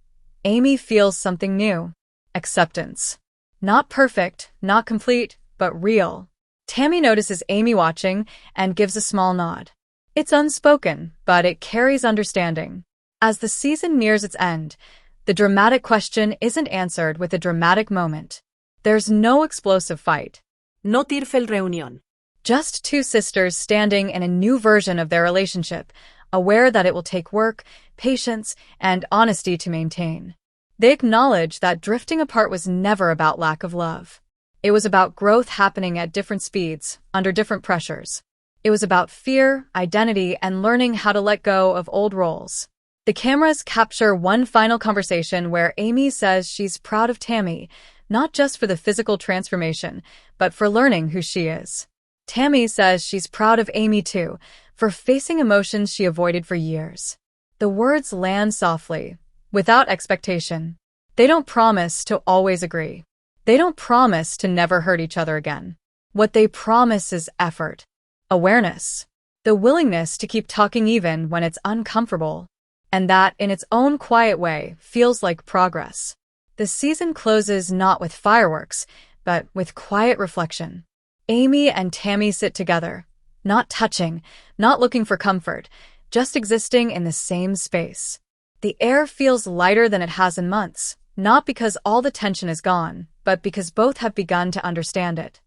Amy feels something new. Acceptance. Not perfect, not complete, but real. Tammy notices Amy watching and gives a small nod. It's unspoken, but it carries understanding. As the season nears its end, the dramatic question isn't answered with a dramatic moment. There's no explosive fight. No tirfel reunión. Just two sisters standing in a new version of their relationship, aware that it will take work, patience, and honesty to maintain. They acknowledge that drifting apart was never about lack of love. It was about growth happening at different speeds, under different pressures. It was about fear, identity, and learning how to let go of old roles. The cameras capture one final conversation where Amy says she's proud of Tammy, not just for the physical transformation, but for learning who she is. Tammy says she's proud of Amy too, for facing emotions she avoided for years. The words land softly, without expectation. They don't promise to always agree. They don't promise to never hurt each other again. What they promise is effort, awareness, the willingness to keep talking even when it's uncomfortable. And that, in its own quiet way, feels like progress. The season closes not with fireworks, but with quiet reflection. Amy and Tammy sit together, not touching, not looking for comfort, just existing in the same space. The air feels lighter than it has in months, not because all the tension is gone, but because both have begun to understand it.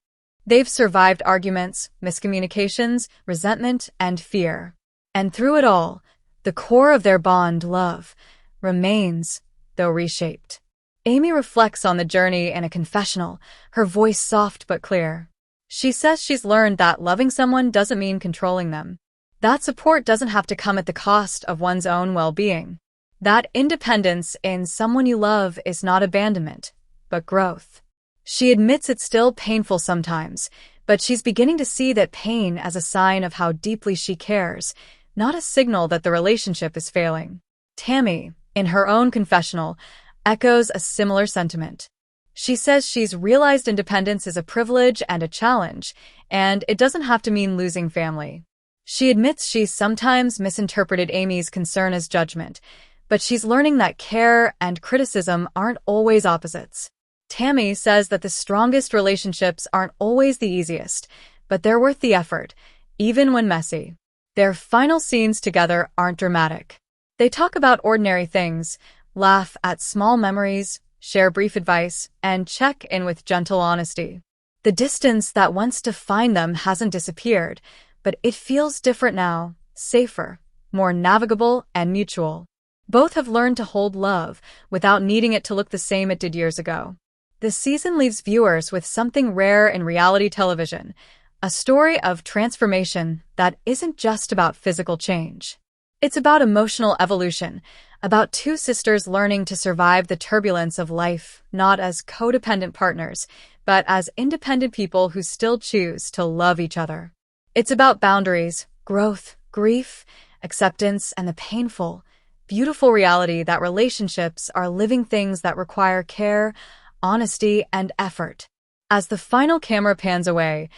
They've survived arguments, miscommunications, resentment, and fear. And through it all, the core of their bond, love, remains, though reshaped. Amy reflects on the journey in a confessional, her voice soft but clear. She says she's learned that loving someone doesn't mean controlling them. That support doesn't have to come at the cost of one's own well-being. That independence in someone you love is not abandonment, but growth. She admits it's still painful sometimes, but she's beginning to see that pain as a sign of how deeply she cares, not a signal that the relationship is failing. Tammy, in her own confessional, echoes a similar sentiment. She says she's realized independence is a privilege and a challenge, and it doesn't have to mean losing family. She admits she's sometimes misinterpreted Amy's concern as judgment, but she's learning that care and criticism aren't always opposites. Tammy says that the strongest relationships aren't always the easiest, but they're worth the effort, even when messy. Their final scenes together aren't dramatic. They talk about ordinary things, laugh at small memories, share brief advice, and check in with gentle honesty. The distance that once defined them hasn't disappeared, but it feels different now, safer, more navigable, and mutual. Both have learned to hold love without needing it to look the same it did years ago. The season leaves viewers with something rare in reality television, a story of transformation that isn't just about physical change. It's about emotional evolution, about two sisters learning to survive the turbulence of life, not as codependent partners, but as independent people who still choose to love each other. It's about boundaries, growth, grief, acceptance, and the painful, beautiful reality that relationships are living things that require care, honesty, and effort. As the final camera pans away,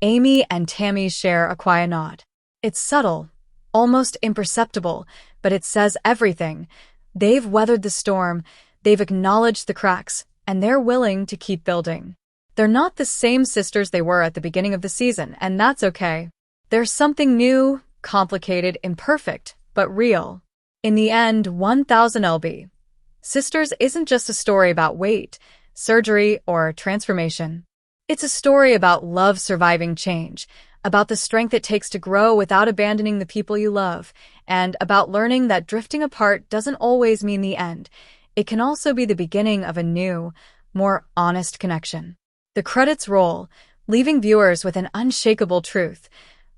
Amy and Tammy share a quiet nod. It's subtle, almost imperceptible, but it says everything. They've weathered the storm, they've acknowledged the cracks, and they're willing to keep building. They're not the same sisters they were at the beginning of the season, and that's okay. There's something new, complicated, imperfect, but real. In the end, 1000 lb. Sisters isn't just a story about weight, surgery, or transformation. It's a story about love surviving change, about the strength it takes to grow without abandoning the people you love, and about learning that drifting apart doesn't always mean the end. It can also be the beginning of a new, more honest connection. The credits roll, leaving viewers with an unshakable truth.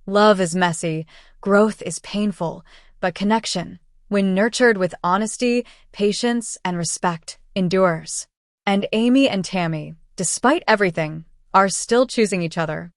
Love is messy, growth is painful, but connection, when nurtured with honesty, patience, and respect, endures. And Amy and Tammy, despite everything, are still choosing each other.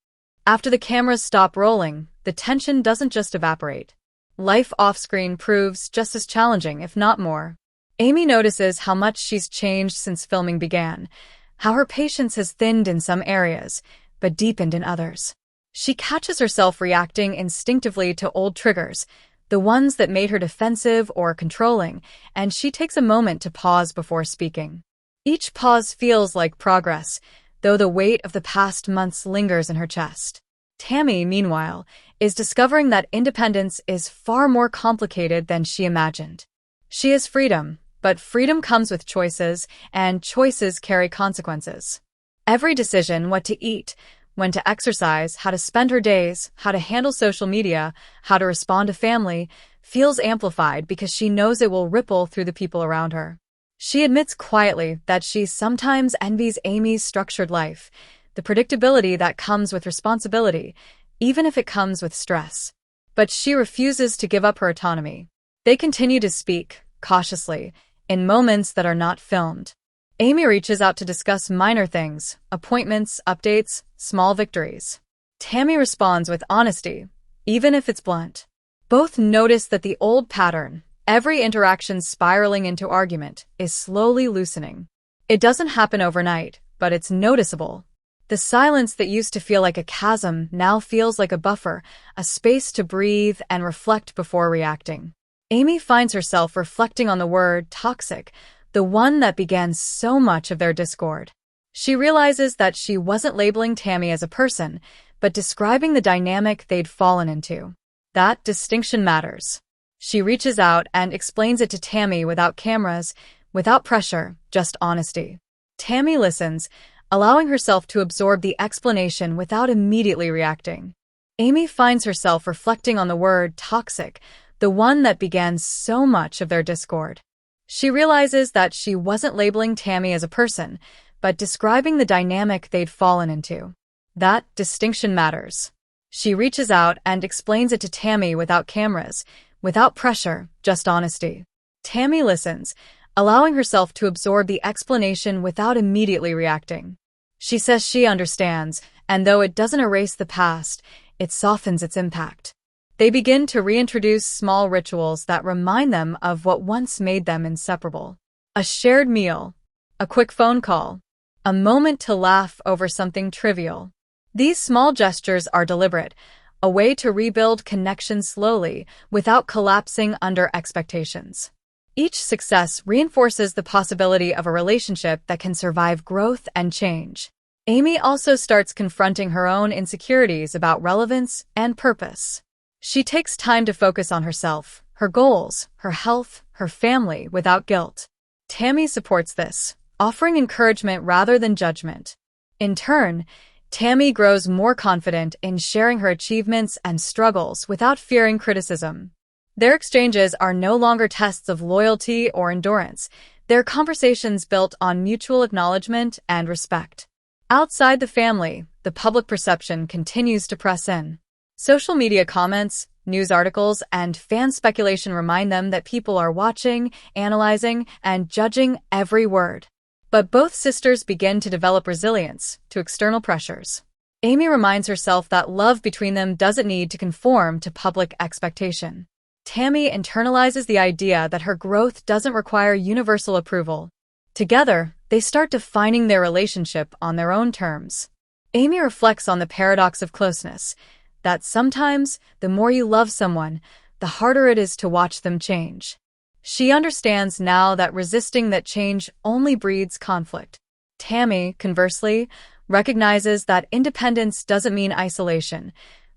After the cameras stop rolling, the tension doesn't just evaporate. Life off-screen proves just as challenging, if not more. Amy notices how much she's changed since filming began, how her patience has thinned in some areas, but deepened in others. She catches herself reacting instinctively to old triggers, the ones that made her defensive or controlling, and she takes a moment to pause before speaking. Each pause feels like progress, though the weight of the past months lingers in her chest. Tammy, meanwhile, is discovering that independence is far more complicated than she imagined. She has freedom, but freedom comes with choices, and choices carry consequences. Every decision, what to eat, when to exercise, how to spend her days, how to handle social media, how to respond to family, feels amplified because she knows it will ripple through the people around her. She admits quietly that she sometimes envies Amy's structured life, the predictability that comes with responsibility, even if it comes with stress. But she refuses to give up her autonomy. They continue to speak, cautiously, in moments that are not filmed. Amy reaches out to discuss minor things, appointments, updates, small victories. Tammy responds with honesty, even if it's blunt. Both notice that the old pattern, every interaction spiraling into argument, is slowly loosening. It doesn't happen overnight, but it's noticeable. The silence that used to feel like a chasm now feels like a buffer, a space to breathe and reflect before reacting. Amy finds herself reflecting on the word toxic, the one that began so much of their discord. She realizes that she wasn't labeling Tammy as a person, but describing the dynamic they'd fallen into. That distinction matters. She reaches out and explains it to Tammy without cameras, without pressure, just honesty. Tammy listens, allowing herself to absorb the explanation without immediately reacting. Amy finds herself reflecting on the word toxic, the one that began so much of their discord. She realizes that she wasn't labeling Tammy as a person, but describing the dynamic they'd fallen into. That distinction matters. She reaches out and explains it to Tammy without cameras, without pressure, just honesty. Tammy listens, allowing herself to absorb the explanation without immediately reacting. She says she understands, and though it doesn't erase the past, it softens its impact. They begin to reintroduce small rituals that remind them of what once made them inseparable. A shared meal, a quick phone call, a moment to laugh over something trivial. These small gestures are deliberate, a way to rebuild connection slowly without collapsing under expectations. Each success reinforces the possibility of a relationship that can survive growth and change. Amy also starts confronting her own insecurities about relevance and purpose. She takes time to focus on herself, her goals, her health, her family, without guilt. Tammy supports this, offering encouragement rather than judgment. In turn, Tammy grows more confident in sharing her achievements and struggles without fearing criticism. Their exchanges are no longer tests of loyalty or endurance. They're conversations built on mutual acknowledgement and respect. Outside the family, the public perception continues to press in. Social media comments, news articles, and fan speculation remind them that people are watching, analyzing, and judging every word. But both sisters begin to develop resilience to external pressures. Amy reminds herself that love between them doesn't need to conform to public expectation. Tammy internalizes the idea that her growth doesn't require universal approval. Together, they start defining their relationship on their own terms. Amy reflects on the paradox of closeness, that sometimes, the more you love someone, the harder it is to watch them change. She understands now that resisting that change only breeds conflict. Tammy, conversely, recognizes that independence doesn't mean isolation.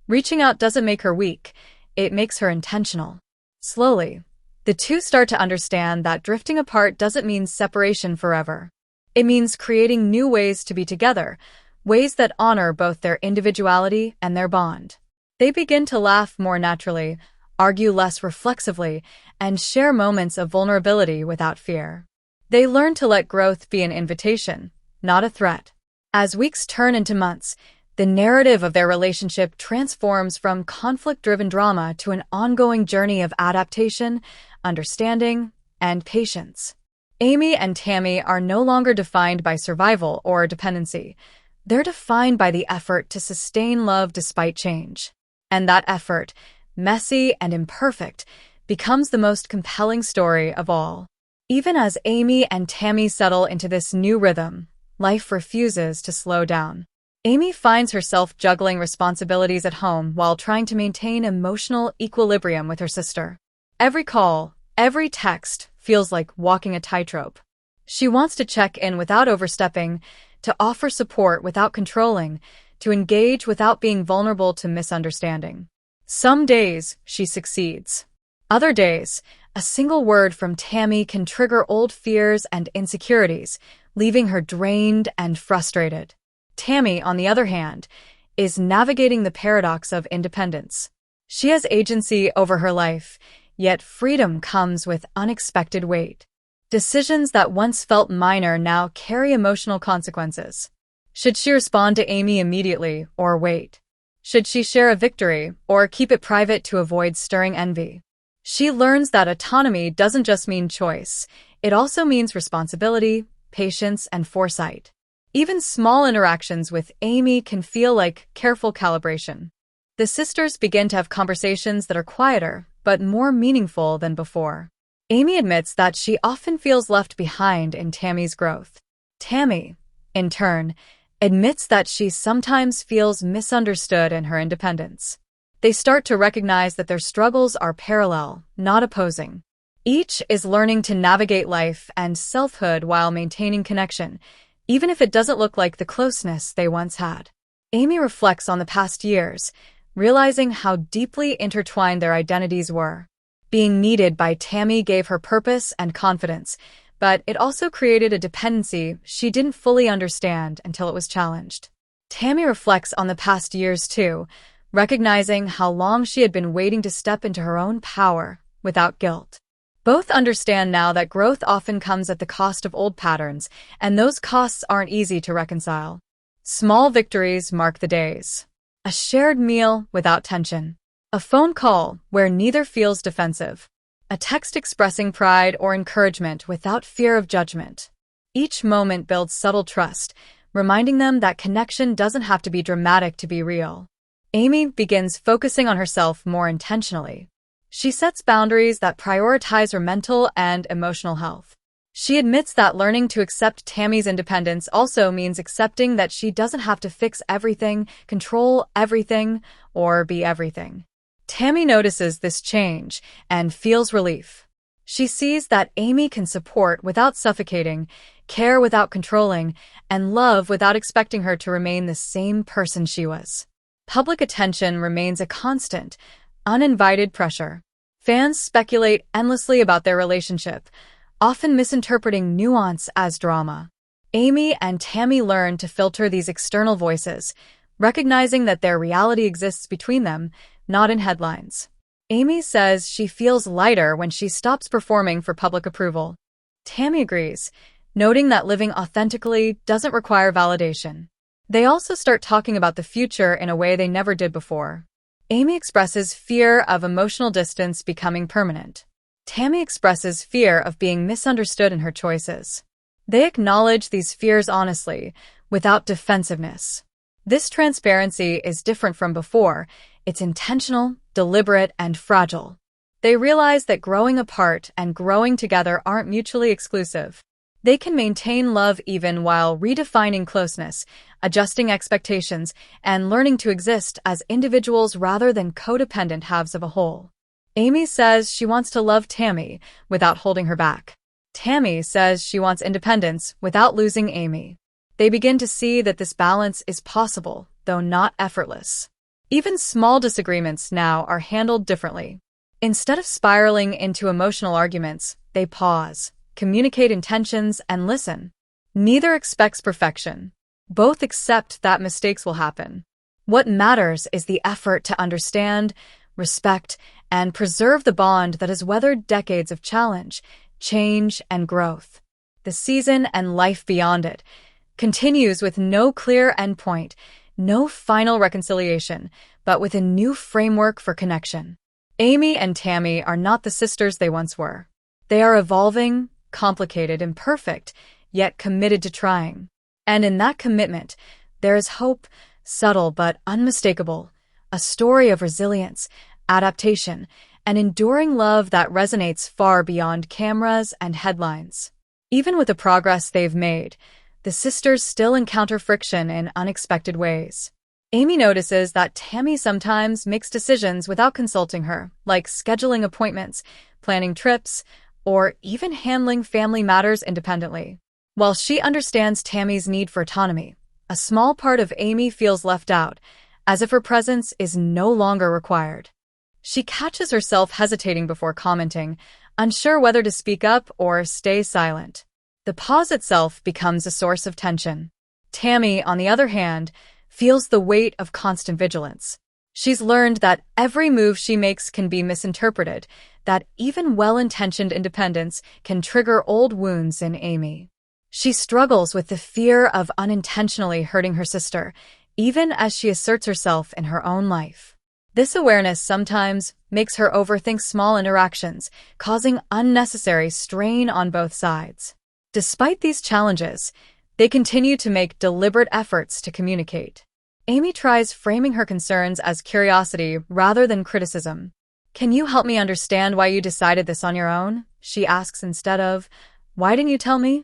Reaching out doesn't make her weak, it makes her intentional. Slowly, the two start to understand that drifting apart doesn't mean separation forever. It means creating new ways to be together, ways that honor both their individuality and their bond. They begin to laugh more naturally, argue less reflexively, and share moments of vulnerability without fear. They learn to let growth be an invitation, not a threat. As weeks turn into months, the narrative of their relationship transforms from conflict-driven drama to an ongoing journey of adaptation, understanding, and patience. Amy and Tammy are no longer defined by survival or dependency. They're defined by the effort to sustain love despite change. And that effort, messy and imperfect, becomes the most compelling story of all. Even as Amy and Tammy settle into this new rhythm, life refuses to slow down. Amy finds herself juggling responsibilities at home while trying to maintain emotional equilibrium with her sister. Every call, every text feels like walking a tightrope. She wants to check in without overstepping, to offer support without controlling, to engage without being vulnerable to misunderstanding. Some days, she succeeds. Other days, a single word from Tammy can trigger old fears and insecurities, leaving her drained and frustrated. Tammy, on the other hand, is navigating the paradox of independence. She has agency over her life, yet freedom comes with unexpected weight. Decisions that once felt minor now carry emotional consequences. Should she respond to Amy immediately or wait? Should she share a victory or keep it private to avoid stirring envy? She learns that autonomy doesn't just mean choice, it also means responsibility, patience, and foresight. Even small interactions with Amy can feel like careful calibration. The sisters begin to have conversations that are quieter, but more meaningful than before. Amy admits that she often feels left behind in Tammy's growth. Tammy, in turn, admits that she sometimes feels misunderstood in her independence. They start to recognize that their struggles are parallel, not opposing. Each is learning to navigate life and selfhood while maintaining connection, even if it doesn't look like the closeness they once had. Amy reflects on the past years, realizing how deeply intertwined their identities were. Being needed by Tammy gave her purpose and confidence, but it also created a dependency she didn't fully understand until it was challenged. Tammy reflects on the past years too, recognizing how long she had been waiting to step into her own power without guilt. Both understand now that growth often comes at the cost of old patterns, and those costs aren't easy to reconcile. Small victories mark the days. A shared meal without tension. A phone call where neither feels defensive. A text expressing pride or encouragement without fear of judgment. Each moment builds subtle trust, reminding them that connection doesn't have to be dramatic to be real. Amy begins focusing on herself more intentionally. She sets boundaries that prioritize her mental and emotional health. She admits that learning to accept Tammy's independence also means accepting that she doesn't have to fix everything, control everything, or be everything. Tammy notices this change and feels relief. She sees that Amy can support without suffocating, care without controlling, and love without expecting her to remain the same person she was. Public attention remains a constant, uninvited pressure. Fans speculate endlessly about their relationship, often misinterpreting nuance as drama. Amy and Tammy learn to filter these external voices, recognizing that their reality exists between them, not in headlines. Amy says she feels lighter when she stops performing for public approval. Tammy agrees, noting that living authentically doesn't require validation. They also start talking about the future in a way they never did before. Amy expresses fear of emotional distance becoming permanent. Tammy expresses fear of being misunderstood in her choices. They acknowledge these fears honestly, without defensiveness. This transparency is different from before. It's intentional, deliberate, and fragile. They realize that growing apart and growing together aren't mutually exclusive. They can maintain love even while redefining closeness, adjusting expectations, and learning to exist as individuals rather than codependent halves of a whole. Amy says she wants to love Tammy without holding her back. Tammy says she wants independence without losing Amy. They begin to see that this balance is possible, though not effortless. Even small disagreements now are handled differently. Instead of spiraling into emotional arguments, they pause, communicate intentions, and listen. Neither expects perfection. Both accept that mistakes will happen. What matters is the effort to understand, respect, and preserve the bond that has weathered decades of challenge, change, and growth. The season and life beyond it continues with no clear endpoint, no final reconciliation, but with a new framework for connection. Amy and Tammy are not the sisters they once were. They are evolving, complicated, imperfect, yet committed to trying. And in that commitment, there is hope, subtle but unmistakable, a story of resilience, adaptation, and enduring love that resonates far beyond cameras and headlines. Even with the progress they've made, the sisters still encounter friction in unexpected ways. Amy notices that Tammy sometimes makes decisions without consulting her, like scheduling appointments, planning trips, or even handling family matters independently. While she understands Tammy's need for autonomy, a small part of Amy feels left out, as if her presence is no longer required. She catches herself hesitating before commenting, unsure whether to speak up or stay silent. The pause itself becomes a source of tension. Tammy, on the other hand, feels the weight of constant vigilance. She's learned that every move she makes can be misinterpreted, that even well-intentioned independence can trigger old wounds in Amy. She struggles with the fear of unintentionally hurting her sister, even as she asserts herself in her own life. This awareness sometimes makes her overthink small interactions, causing unnecessary strain on both sides. Despite these challenges, they continue to make deliberate efforts to communicate. Amy tries framing her concerns as curiosity rather than criticism. "Can you help me understand why you decided this on your own?" she asks instead of, "Why didn't you tell me?"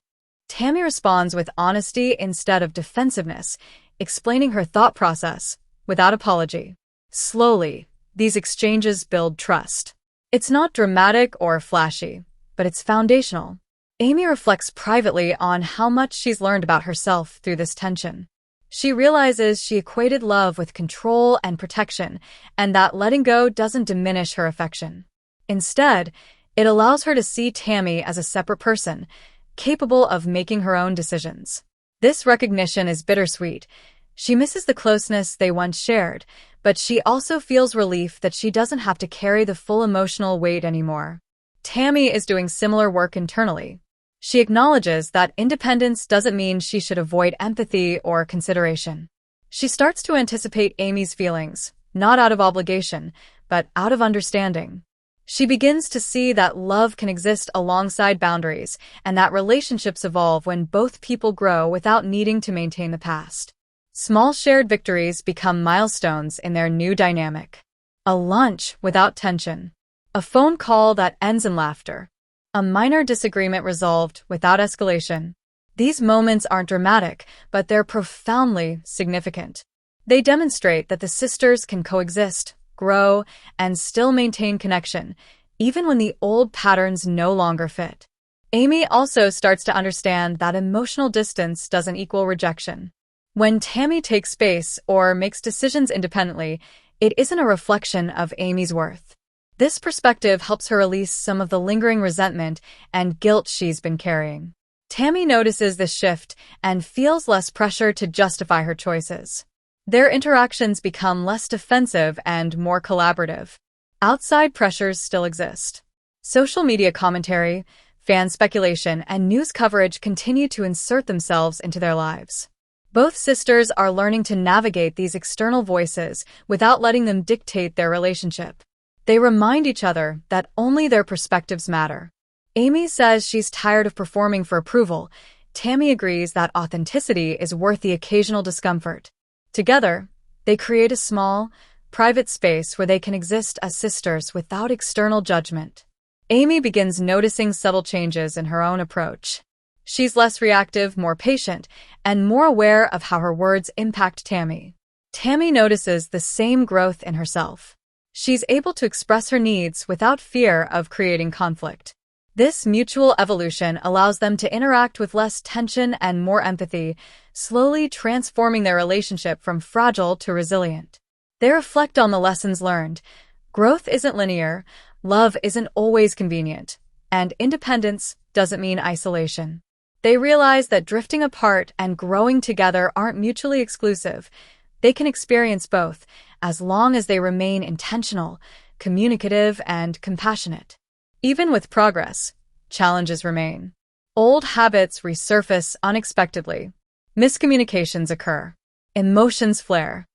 Tammy responds with honesty instead of defensiveness, explaining her thought process without apology. Slowly, these exchanges build trust. It's not dramatic or flashy, but it's foundational. Amy reflects privately on how much she's learned about herself through this tension. She realizes she equated love with control and protection, and that letting go doesn't diminish her affection. Instead, it allows her to see Tammy as a separate person, capable of making her own decisions. This recognition is bittersweet. She misses the closeness they once shared, but she also feels relief that she doesn't have to carry the full emotional weight anymore. Tammy is doing similar work internally. She acknowledges that independence doesn't mean she should avoid empathy or consideration. She starts to anticipate Amy's feelings, not out of obligation, but out of understanding. She begins to see that love can exist alongside boundaries, and that relationships evolve when both people grow without needing to maintain the past. Small shared victories become milestones in their new dynamic. A lunch without tension. A phone call that ends in laughter. A minor disagreement resolved without escalation. These moments aren't dramatic, but they're profoundly significant. They demonstrate that the sisters can coexist, grow, and still maintain connection, even when the old patterns no longer fit. Amy also starts to understand that emotional distance doesn't equal rejection. When Tammy takes space or makes decisions independently, it isn't a reflection of Amy's worth. This perspective helps her release some of the lingering resentment and guilt she's been carrying. Tammy notices this shift and feels less pressure to justify her choices. Their interactions become less defensive and more collaborative. Outside pressures still exist. Social media commentary, fan speculation, and news coverage continue to insert themselves into their lives. Both sisters are learning to navigate these external voices without letting them dictate their relationship. They remind each other that only their perspectives matter. Amy says she's tired of performing for approval. Tammy agrees that authenticity is worth the occasional discomfort. Together, they create a small, private space where they can exist as sisters without external judgment. Amy begins noticing subtle changes in her own approach. She's less reactive, more patient, and more aware of how her words impact Tammy. Tammy notices the same growth in herself. She's able to express her needs without fear of creating conflict. This mutual evolution allows them to interact with less tension and more empathy, slowly transforming their relationship from fragile to resilient. They reflect on the lessons learned. Growth isn't linear, love isn't always convenient, and independence doesn't mean isolation. They realize that drifting apart and growing together aren't mutually exclusive. They can experience both, as long as they remain intentional, communicative, and compassionate. Even with progress, challenges remain. Old habits resurface unexpectedly. Miscommunications occur. Emotions flare.